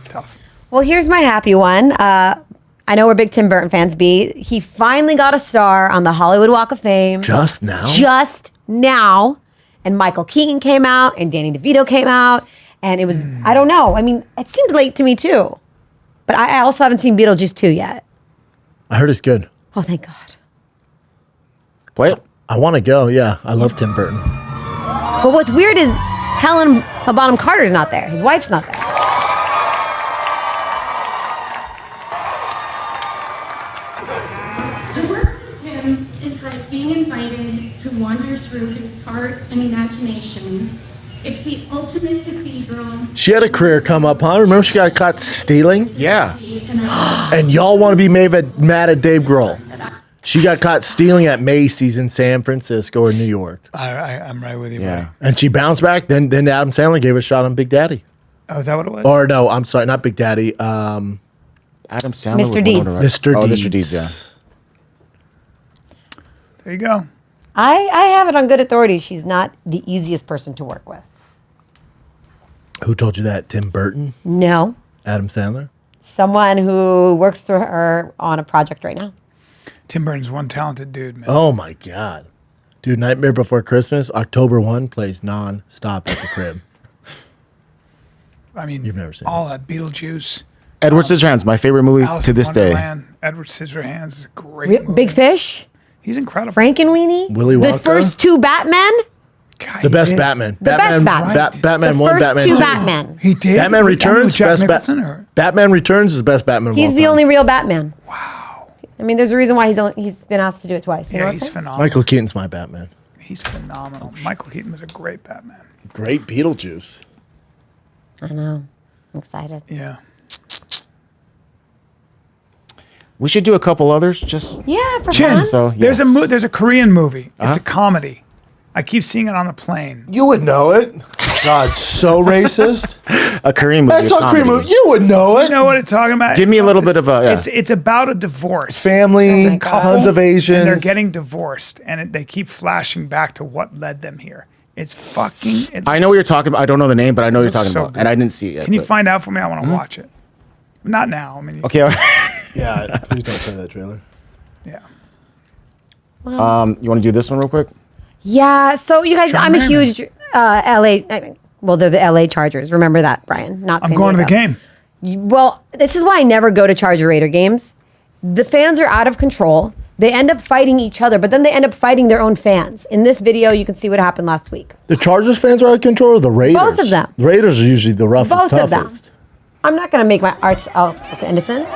Tough. Well, here's my happy one. I know we're big Tim Burton fans, B. He finally got a star on the Hollywood Walk of Fame. Just now? Just now. And Michael Keaton came out and Danny DeVito came out. And it was, I don't know. I mean, it seemed late to me too. But I also haven't seen Beetlejuice 2 yet. I heard it's good. Oh, thank God. Play it. I want to go. Yeah, I love Tim Burton. But what's weird is Helen Bonham Carter's not there. His wife's not there. To work with Tim is like being invited to wander through his heart and imagination. It's the ultimate cathedral. She had a career come up, huh? Remember she got caught stealing? Yeah. And y'all want to be mad at Dave Grohl. She got caught stealing at Macy's in San Francisco or New York. I'm right with you, Yeah. buddy. And she bounced back. Then Adam Sandler gave her a shot on Big Daddy. Oh, is that what it was? Or no, I'm sorry, not Big Daddy. Adam Sandler. Mr. was Deeds. Winona Ryder. Mr. Oh, Deeds. Mr. Deeds, yeah. There you go. I have it on good authority. She's not the easiest person to work with. Who told you that? Tim Burton? No. Adam Sandler? Someone who works through her on a project right now. Tim Burton's one talented dude, man. Oh my God. Dude, Nightmare Before Christmas, October 1 plays non-stop at the crib. I mean, You've never seen all that Beetlejuice. Edward Scissorhands, my favorite movie Alice to in this day. Wonderland, Edward Scissorhands is a great movie. Big Fish? He's incredible. Frankenweenie? Willy Wonka? The first two Batman? God, The he best did. Batman. The best Batman. Batman The 1, first Batman two 2. Batman. He did. Batman Returns, Jack best Nicholson, or? Batman Returns is the best Batman of He's all the time. only real Batman. Wow. I mean, there's a reason why he's been asked to do it twice. You know Yeah, what I'm he's saying? phenomenal. Michael Keaton's my Batman. He's phenomenal. Michael Keaton was a great Batman. Great Beetlejuice. I know. I'm excited. Yeah. We should do a couple others. Just Yeah, for Jen, fun. So, there's yes. there's a Korean movie. It's Uh-huh. a comedy. I keep seeing it on the plane. You would know it. God, so racist. a Korean movie. That's a not Korean comedy. movie. You would know it. You know what it's talking about? Give It's me a about little this- bit of a. Yeah. It's about a divorce. Family, It's a couple, tons of Asians. And they're getting divorced, and they keep flashing back to what led them here. It's fucking. I know what you're talking about. I don't know the name, but I know what you're talking so about, good. and I didn't see it yet. Can you but- find out for me? I want to watch it. Not now. I mean, Okay. Yeah, please don't play that trailer. yeah. you want to do this one real quick? Yeah, so you guys, Sean I'm a Merriman. huge LA. Well, they're the LA Chargers. Remember that, Brian? Not I'm San going to the Diego. game. Well, this is why I never go to Charger Raider games. The fans are out of control. They end up fighting each other, but then they end up fighting their own fans. In this video, you can see what happened last week. The Chargers fans are out of control or the Raiders? Both of them. The Raiders are usually the roughest, Both of them. toughest. I'm not going to make my arts out look innocent.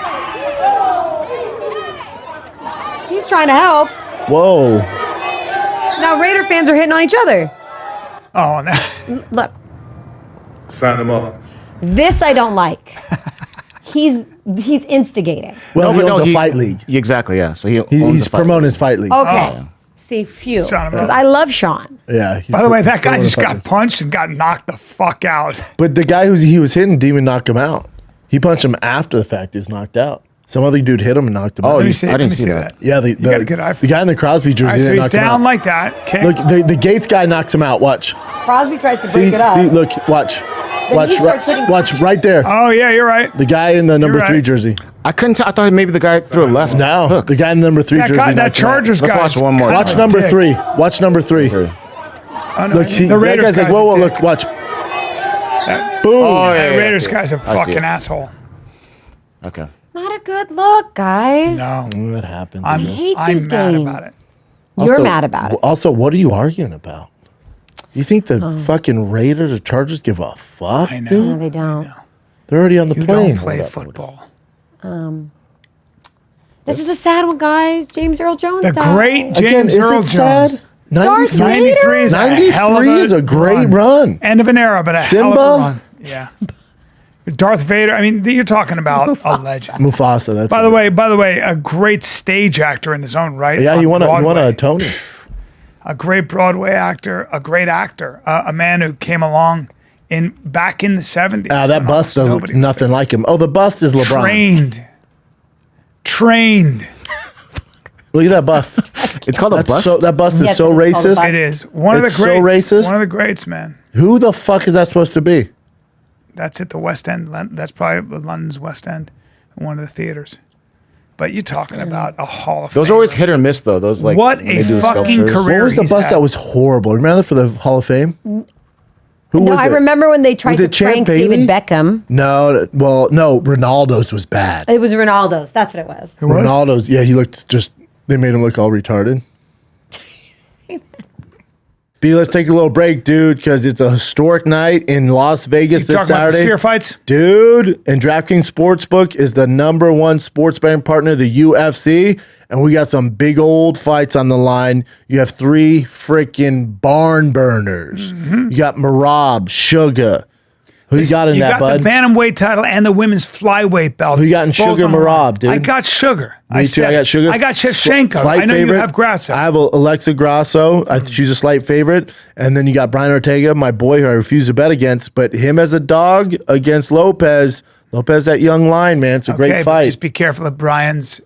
He's trying to help. Whoa. Now Raider fans are hitting on each other. Oh, no. Look, Sign them up. this I don't like. He's instigating. Well, but he owns a fight league. Exactly. Yeah. So he He's promoting his fight league. Okay. Oh. See, phew. Son of a- Because I love Sean. Yeah. he's By the way, that guy promoting just a fight got league. punched and got knocked the fuck out. But the guy he was hitting didn't even knock him out. He punched him after the fact he was knocked out. Some other dude hit him and knocked him out. Let me see. I let didn't me see that. Yeah, got a good eye for the guy in the Crosby jersey All right, so didn't he's knock him down out. like that. Okay. Look, the Gates guy knocks him out. Watch. Crosby tries to See, break it up. see, look, watch. Then Watch, he starts hitting watch right there. Oh yeah, you're right. The guy in the number You're 3 right. jersey. I couldn't tell. I thought maybe the guy threw a left. No, the guy in the number 3 That jersey. guy, that knocked him out. Chargers Let's guy. watch one more. Watch number 3. Watch number 3. Oh, no, Look, see, the that Raiders guy's like, guy's whoa, a whoa, dick. look, watch. That, Boom. Oh, that yeah, yeah, Raiders I see it. guy's a I see fucking it. asshole. Okay. Not a good look, guys. No, That happens. I'm, I guess. hate I'm these mad games. about it. You're mad about it. Also, what are you arguing about? You think the fucking Raiders or Chargers give a fuck, I know. dude? No, they don't. They're already on the You plane. don't play football. This is a sad one, guys. James Earl Jones The died. great Again, James is Earl it sad? Jones. 93, 93 is a hell of 93 is a great run. End of an era, but a hell of Simba? a run. Yeah. Darth Vader. I mean, you're talking about a legend. Mufasa. That's By the way, a great stage actor in his own right. yeah, on you won a Broadway. Tony. A great Broadway actor, a great actor, a man who came along back in the 70s. That when bust almost doesn't nobody nothing like him. Oh, the bust is LeBron. Trained. Look at that bust. It's called a That's bust. so, that bust is Yes, so it is called a racist. bust. It is one of It's the so greats. racist. One of the greats, man. Who the fuck is that supposed to be? That's at the West End. That's probably London's West End, one of the theaters. But you're talking about a Hall of Those Fame. are always hit or miss, though. Those like What when a they do the fucking sculptures. career. What was the he's bust had. that was horrible? Remember for the Hall of Fame? Who No, was I it? remember when they tried Was to it Champ prank Bailey? David Beckham. No, well, no, Ronaldo's was bad. It was Ronaldo's. That's what it was. Ronaldo's, yeah, he looked just, they made him look all retarded. B, let's take a little break, dude, because it's a historic night in Las Vegas You this talking about the Saturday. spear fights? Dude, and DraftKings Sportsbook is the #1 sports betting partner, the UFC, and we got some big old fights on the line. You have 3 freaking barn burners. You got Merab, Sugar. Who you got in that, bud? You got the bantamweight title and the women's flyweight belt. Who you got in Sugar Merab, dude? I got Sugar. Me too. I got Sugar. I got Shevchenko. I know you have Grasso. I have Alexa Grasso. She's a slight favorite. And then you got Bryan Ortega, my boy, who I refuse to bet against. But him as a dog against Lopes. Lopes, that young lion, man. It's a great fight. Just be careful of Bryan's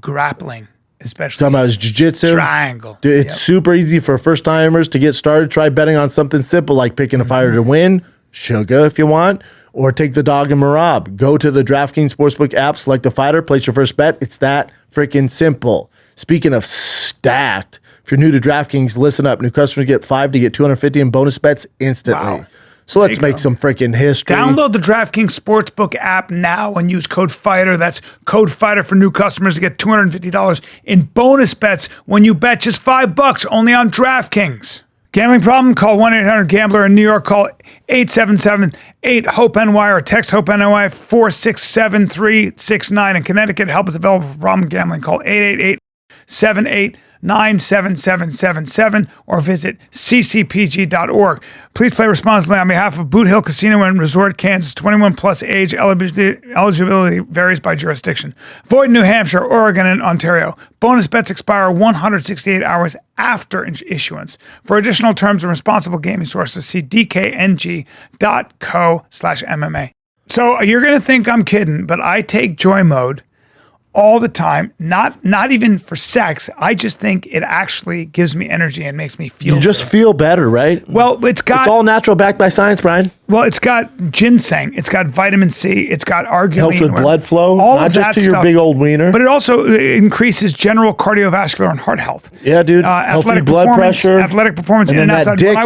grappling, especially. Talking about his jiu-jitsu. Triangle. Dude, it's super easy for first-timers to get started. Try betting on something simple like picking a fighter to win, Sugar if you want, or take the dog in Merab. Go to the DraftKings Sportsbook app, select a fighter, place your first bet. It's that freaking simple. Speaking of stacked, if you're new to DraftKings, listen up. New customers get $5 to get $250 in bonus bets instantly. Wow. So let's make some freaking history. Download the DraftKings Sportsbook app now and use code FIGHTER. That's code FIGHTER for new customers to get $250 in bonus bets when you bet just $5 only on DraftKings. Gambling problem? Call 1-800-GAMBLER. In New York, call 877-8-HOPE-NY or text HOPE-NY 467-369. In Connecticut, help is available for problem gambling. Call 888-78-97777 or visit ccpg.org. Please play responsibly on behalf of Boot Hill Casino and Resort, Kansas. 21 plus age. Eligibility varies by jurisdiction. Void in New Hampshire, Oregon, and Ontario. Bonus bets expire 168 hours after issuance. For additional terms and responsible gaming sources, see dkng.co/MMA. So you're going to think I'm kidding, but I take Joy Mode all the time, not even for sex. I just think it actually gives me energy and makes me feel You just feel better, right? Well, it's all natural, backed by science, Brian. Well, it's got ginseng, it's got vitamin C, it's got arginine. Helps with blood flow, all not of just that to your stuff. big old wiener. But it also increases general cardiovascular and heart health. Yeah, dude. Healthy blood pressure. Athletic performance. And then that dick,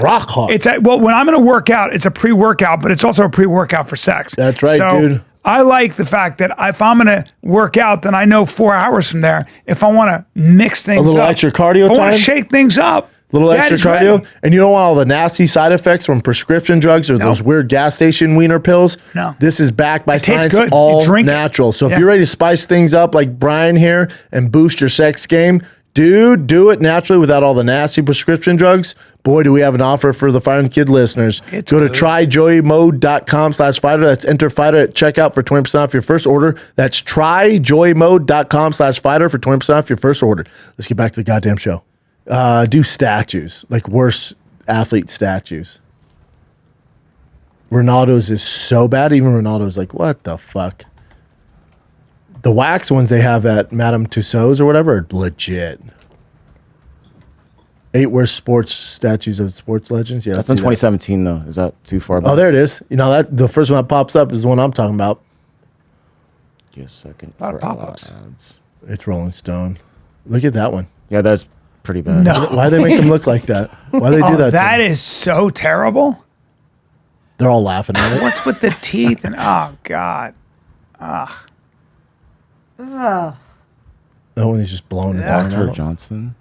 rock hard. It's when I'm going to work out, it's a pre-workout, but it's also a pre-workout for sex. That's right, dude. I like the fact that if I'm going to work out, then I know 4 hours from there, if I want to mix things up. A little extra cardio time. I want to shake things up. Little That extra is cardio. ready. And you don't want all the nasty side effects from prescription drugs or those weird gas station wiener pills. No. This is backed by It tastes science, good. You all drink it. natural. So if Yeah. you're ready to spice things up like Brian here and boost your sex game, dude, do it naturally without all the nasty prescription drugs. Boy, do we have an offer for the Fire and Kid listeners. Go to tryjoymode.com/fighter. That's enter fighter at checkout for 20% off your first order. That's tryjoymode.com/fighter for 20% off your first order. Let's get back to the goddamn show. Do statues, like worse athlete statues. Ronaldo's is so bad. Even Ronaldo's like, what the fuck? The wax ones they have at Madame Tussauds or whatever are legit. 8 worst sports statues of sports legends. Yeah, That's in 2017 though. Is that too far back? Oh, there it is. You know that the first one that pops up is the one I'm talking about. Give a second. A lot of for pop-ups. ads. It's Rolling Stone. Look at that one. Yeah, that's pretty bad. No. Why they make them look like that? Why they do that? to That them? is so terrible. They're all laughing at it. What's with the teeth? And oh God. Ugh. That one is just blowing his arm Arthur out. Johnson.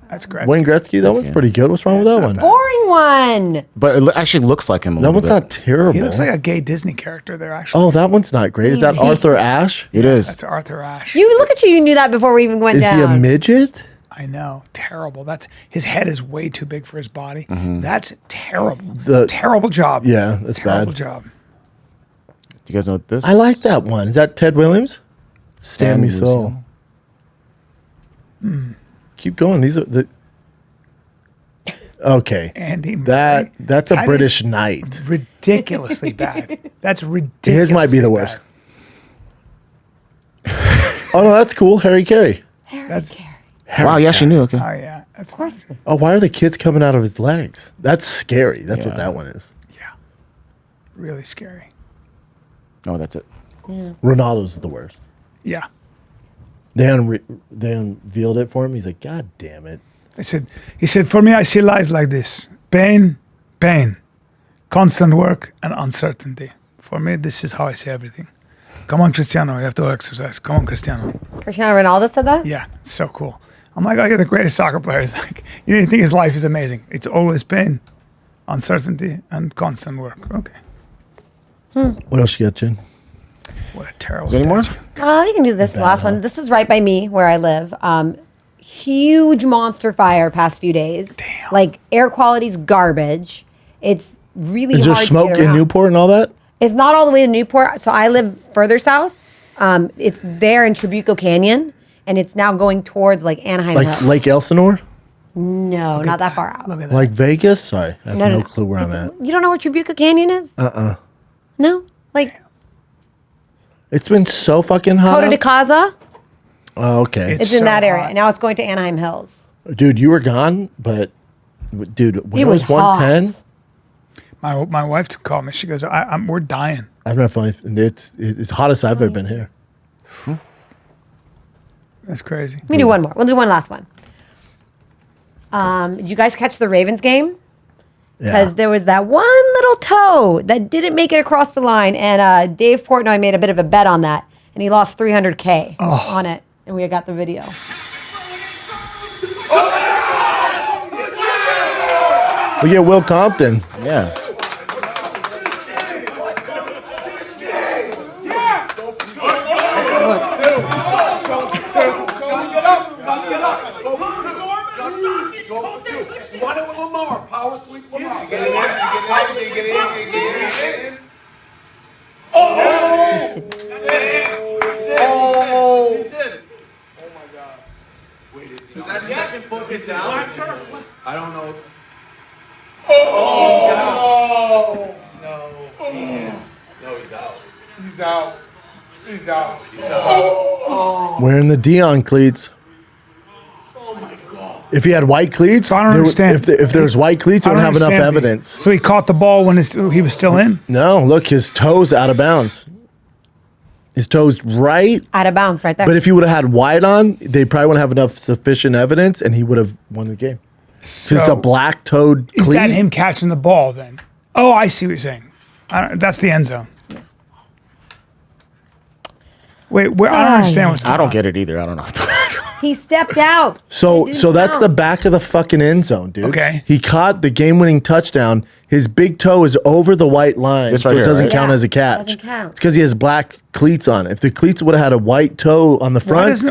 That's Gretzky. Wayne Gretzky, that one's pretty good. What's wrong with that one? Boring one. But it actually looks like him a That little one's bit. not terrible. He looks like a gay Disney character there, actually. Oh, that one's not great. Is that Arthur Ashe? It is. That's Arthur Ashe. You look at you knew that before we even went Is down. he a midget? I know. Terrible. That's his head is way too big for his body. Mm-hmm. That's terrible. The- terrible job. Yeah, that's terrible bad. job. Do you guys know what this? I like that one. Is that Ted Williams? Stand Me Soul. Keep going. These are the. Okay. Andy Murray. That's a That British is knight. Ridiculously bad. That's ridiculous. His might be the worst. Oh no, that's cool. Harry Carey. That's Wow, you actually knew. Okay. oh yeah. That's Of course. Oh, why are the kids coming out of his legs? That's scary. That's what Yeah. that one is. really scary. Oh, that's it. Ronaldo's the worst. Yeah. They unveiled it for him. He's like, God damn it. He said, for me, I see life like this: pain, constant work, and uncertainty. For me, this is how I see everything. Come on, Cristiano, you have to exercise. Come on, Cristiano. Cristiano Ronaldo said that? Yeah, so cool. I'm like, oh, you're the greatest soccer player. He's like, you think his life is amazing. It's always pain, uncertainty, and constant work. Okay. What else you got, Jen? What a terrible Is there any more? statue. You can do this last one. This is right by me where I live. Huge monster fire past few days. Damn. Like air quality's garbage. It's really Is there hard to smoke get in around. Newport and all that? It's not all the way to Newport. So I live further south. It's there in Trabuco Canyon, and it's now going towards like Anaheim Like Hills. Lake Elsinore? No, not that far out. Look at that. Like Vegas? Sorry, I have No, no, no. clue where I'm It's- at. You don't know where Trabuco Canyon is? No? Like It's been so fucking hot. Coto de Caza? Oh, okay. It's in that area. Now it's going to Anaheim Hills. Dude, you were gone, but dude, when It it was was hot. 110, My wife called me. She goes, we're dying. I've been fine. It's hottest I've ever been here. That's crazy. Let me do one more. We'll do one last one. Did you guys catch the Ravens game? Because there was that one little toe that didn't make it across the line, and Dave Portnoy made a bit of a bet on that, and he lost $300K on it, and we got the video. We get Will Compton. Yeah. Power sweep Lamar. Get in there. Get in. Oh my God. Wait, is that second foot is down? I don't know. Oh! No. He's out. He's out. He's out. He's out. Oh. Wearing the Dion cleats. If he had white cleats, So I don't understand. If there's white cleats, I don't have enough understand. evidence. So he caught the ball when he was still in? No, look, his toes out of bounds. His toes right. Out of bounds right there. But if he would have had white on, they probably wouldn't have enough sufficient evidence, and he would have won the game. Because it's a black-toed cleat. Is that him catching the ball then? Oh, I see what you're saying. That's the end zone. Wait, I don't understand what's going on. I don't get it either. I don't know. He stepped out. So that's the back of the fucking end zone, dude. Okay. He caught the game-winning touchdown. His big toe is over the white line, This so right it here, doesn't right? count Yeah, as a catch. doesn't count. It's because he has black cleats on. If the cleats would have had a white toe on the front,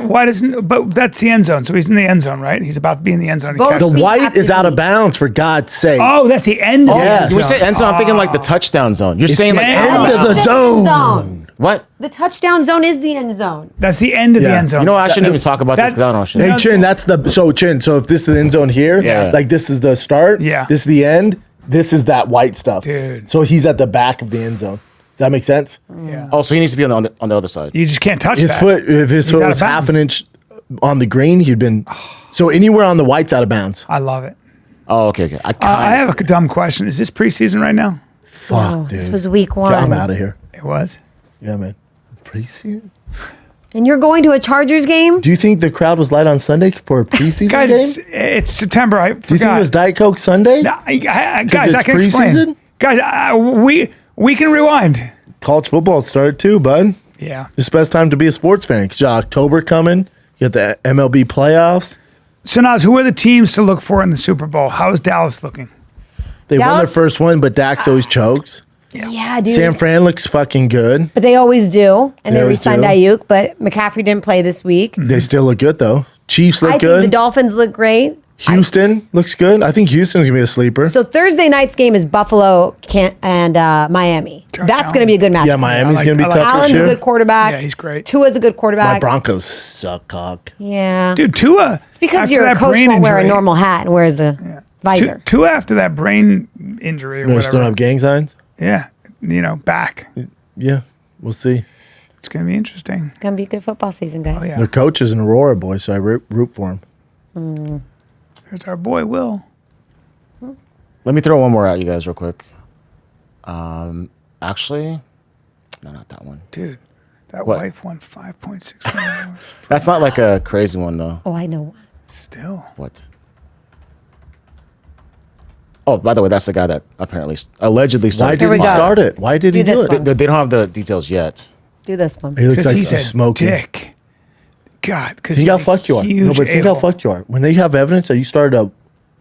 but that's the end zone. So he's in the end zone, right? He's about to be in the end zone. Both the feet white have is to out of be- bounds, for God's sake. Oh, that's the end of Yes. the When end you say zone. end zone, I'm thinking like the touchdown zone. You're It's saying the like end out of the End zone. What? The touchdown zone is the end zone. That's the end of the Yeah. end zone. You know, I shouldn't even talk about this because I don't know shit. Hey, Chin, that's the Chin. So if this is the end zone here, Yeah. like this is the start, Yeah. this is the end, this is that white stuff. Dude. So he's at the back of the end zone. Does that make sense? Yeah. Oh, so he needs to be on the other side. You just can't touch His that. foot, if his He's foot out was of half an bounds. inch on the green, he'd been. So anywhere on the white's out of bounds. I love it. Oh, okay. I have a dumb question. Is this preseason right now? Fuck, No, dude. this was week one. I'm out of here. It was. Yeah, man. Preseason? And you're going to a Chargers game? Do you think the crowd was light on Sunday for a preseason Guys, game? it's September. I forgot. Do you think it was Diet Coke Sunday? No, guys, it's I can explain. preseason? Guys, we can rewind. College football started too, bud. Yeah. It's the best time to be a sports fan because you got October coming. You got the MLB playoffs. So, Naz, who are the teams to look for in the Super Bowl? How is Dallas looking? They won their Dallas- first one, but Dax always chokes. Yeah, dude. San Fran looks fucking good. But they always do. And They they always re-signed do. Ayuk, but McCaffrey didn't play this week. They still look good though. Chiefs I look think good. the Dolphins look great. Houston looks good. I think Houston's gonna be a sleeper. So Thursday night's game is Buffalo and Miami. That's going to be a good match. Yeah, Miami's gonna be tough Allen's this a year. good quarterback. Yeah, he's great. Tua's a good My quarterback. Broncos suck cock. Yeah. Dude, Tua. It's because after your that coach brain won't wear a injury- normal hat and wears a visor. Tua after that brain injury or No, still whatever. have gang signs. Yeah. Back. Yeah, we'll see. It's going to be interesting. It's going to be a good football season, guys. Oh, yeah. Their coach is an Aurora boy, so I root for him. There's our boy, Will. Let me throw one more at you guys real quick. Actually, no, not that one. Dude, that What? wife won $5.6 million. That's not like a crazy one though. Oh, I know. Still. What? Oh, by the way, that's the guy that apparently allegedly Why started. did we he go. start it? Why did he Do do this it? one. They don't have the details yet. Do this one. He looks Because like he's he's a smoking. dick. God, because Think how fucked you are. No, but think how fucked you are. When they have evidence that you started a,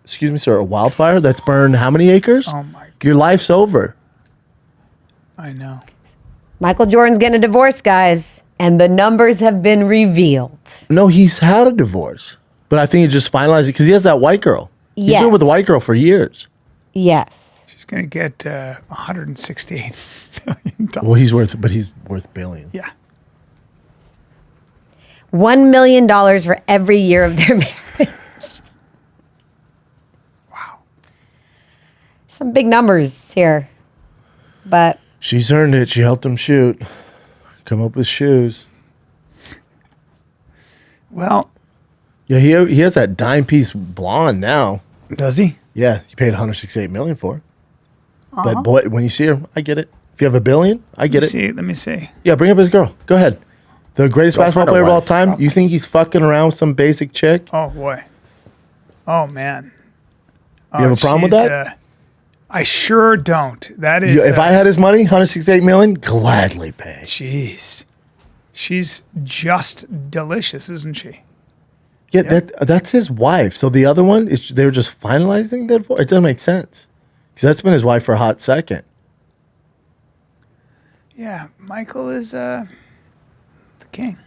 excuse me, sir, a wildfire that's burned how many acres? Oh my God. Your life's over. I know. Michael Jordan's getting a divorce, guys. And the numbers have been revealed. No, he's had a divorce, but I think he just finalized it because he has that white girl. He's Yes. been with the white girl for years. Yes. He's going to get $168 million. Well, he's worth billions. Yeah. $1 million for every year of their marriage. Wow. Some big numbers here. But she's earned it. She helped him shoot. Come up with shoes. Well. Yeah, he has that dime piece blonde now. Does he? Yeah, he paid $168 million for it. Uh-huh. But boy, when you see her, I get it. If you have $1 billion, I get it. Let me see. Yeah, bring up his girl. Go ahead. The greatest basketball player of all time. Okay. You think he's fucking around with some basic chick? Oh, boy. Oh, man. You have a problem with that? I sure don't. That is. If I had his money, $168 million, gladly pay. Jeez. She's just delicious, isn't she? Yeah, that's his wife. So the other one, they were just finalizing that for? It doesn't make sense. Because that's been his wife for a hot second. Yeah, Michael is the king.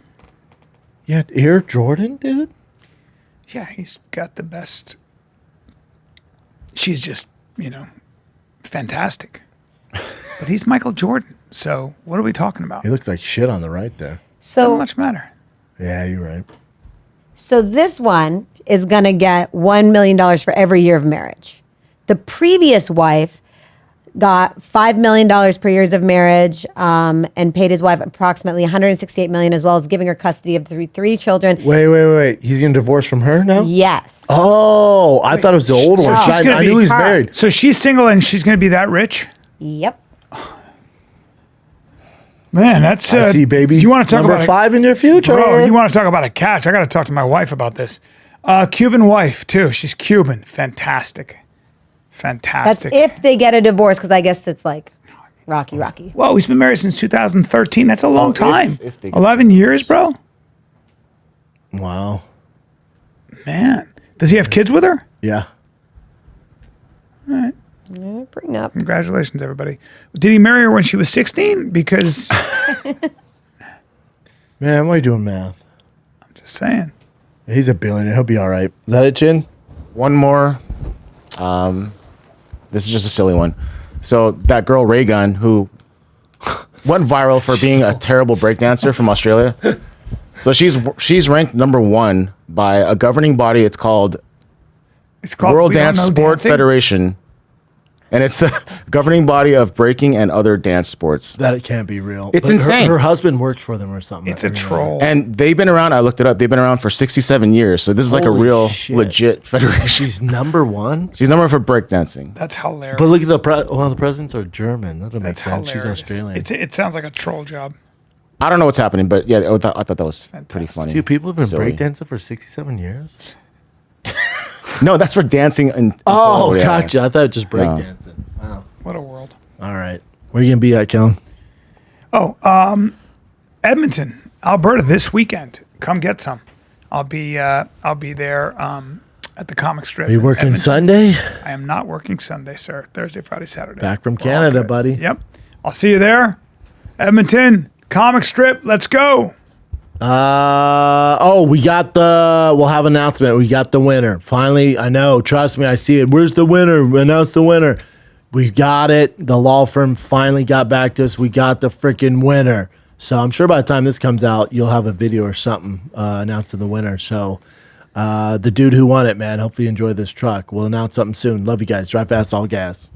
Yeah, Air Jordan, dude? Yeah, he's got the best. She's just, fantastic. But he's Michael Jordan. So what are we talking about? He looks like shit on the right there. So doesn't much matter. Yeah, you're right. So this one is going to get $1 million for every year of marriage. The previous wife got $5 million per year of marriage and paid his wife approximately $168 million, as well as giving her custody of three children. Wait. He's getting divorced from her now? Yes. Oh, I thought it was the old one. I knew he's married. So she's single and she's going to be that rich? Yep. Man, that's... I see, baby. You want to talk Number about 5 in your future? Bro, you want to talk about a catch? I got to talk to my wife about this. Cuban wife, too. She's Cuban. Fantastic. That's if they get a divorce, because I guess it's like rocky. Well, he's been married since 2013. That's a long time. If they 11 years, bro? Wow. Man. Does he have kids with her? Yeah. All right. Bring up. Congratulations, everybody. Did he marry her when she was 16? Because... Man, why are you doing math? I'm just saying. He's a billionaire. He'll be all right. Is that it, Chin? One more. This is just a silly one. So that girl Raygun, who went viral for being a terrible breakdancer from Australia. So she's ranked number 1 by a governing body. It's called World Dance Sport Federation. And it's the governing body of breaking and other dance sports. That it can't be real. It's But insane. Her husband worked for them or something. It's a troll. And they've been around, I looked it up, they've been around for 67 years. So this is like a Holy real shit. legit federation. She's number 1? She's number 1 for breakdancing. That's hilarious. But look at one of the presidents are German. That doesn't make That's sense. hilarious. She's Australian. It sounds like a troll job. I don't know what's happening, but yeah, I thought that was pretty funny. Dude, people have been Silly. breakdancing for 67 years? No, that's for dancing. In Oh, total, yeah. gotcha. I thought it was just No. breakdancing. Wow. What a world. All right. Where are you going to be at, Kellen? Oh, Edmonton, Alberta this weekend. Come get some. I'll be there at the comic strip. Are you in working Edmonton. Sunday? I am not working Sunday, sir. Thursday, Friday, Saturday. Back from We're all Canada, good. buddy. Yep. I'll see you there. Edmonton, comic strip. Let's go. We'll have an announcement. We got the winner. Finally, I know. Trust me, I see it. Where's the winner? Announce the winner. We got it. The law firm finally got back to us. We got the freaking winner. So I'm sure by the time this comes out, you'll have a video or something announcing the winner. So the dude who won it, man, hopefully you enjoy this truck. We'll announce something soon. Love you guys. Drive fast, all gas.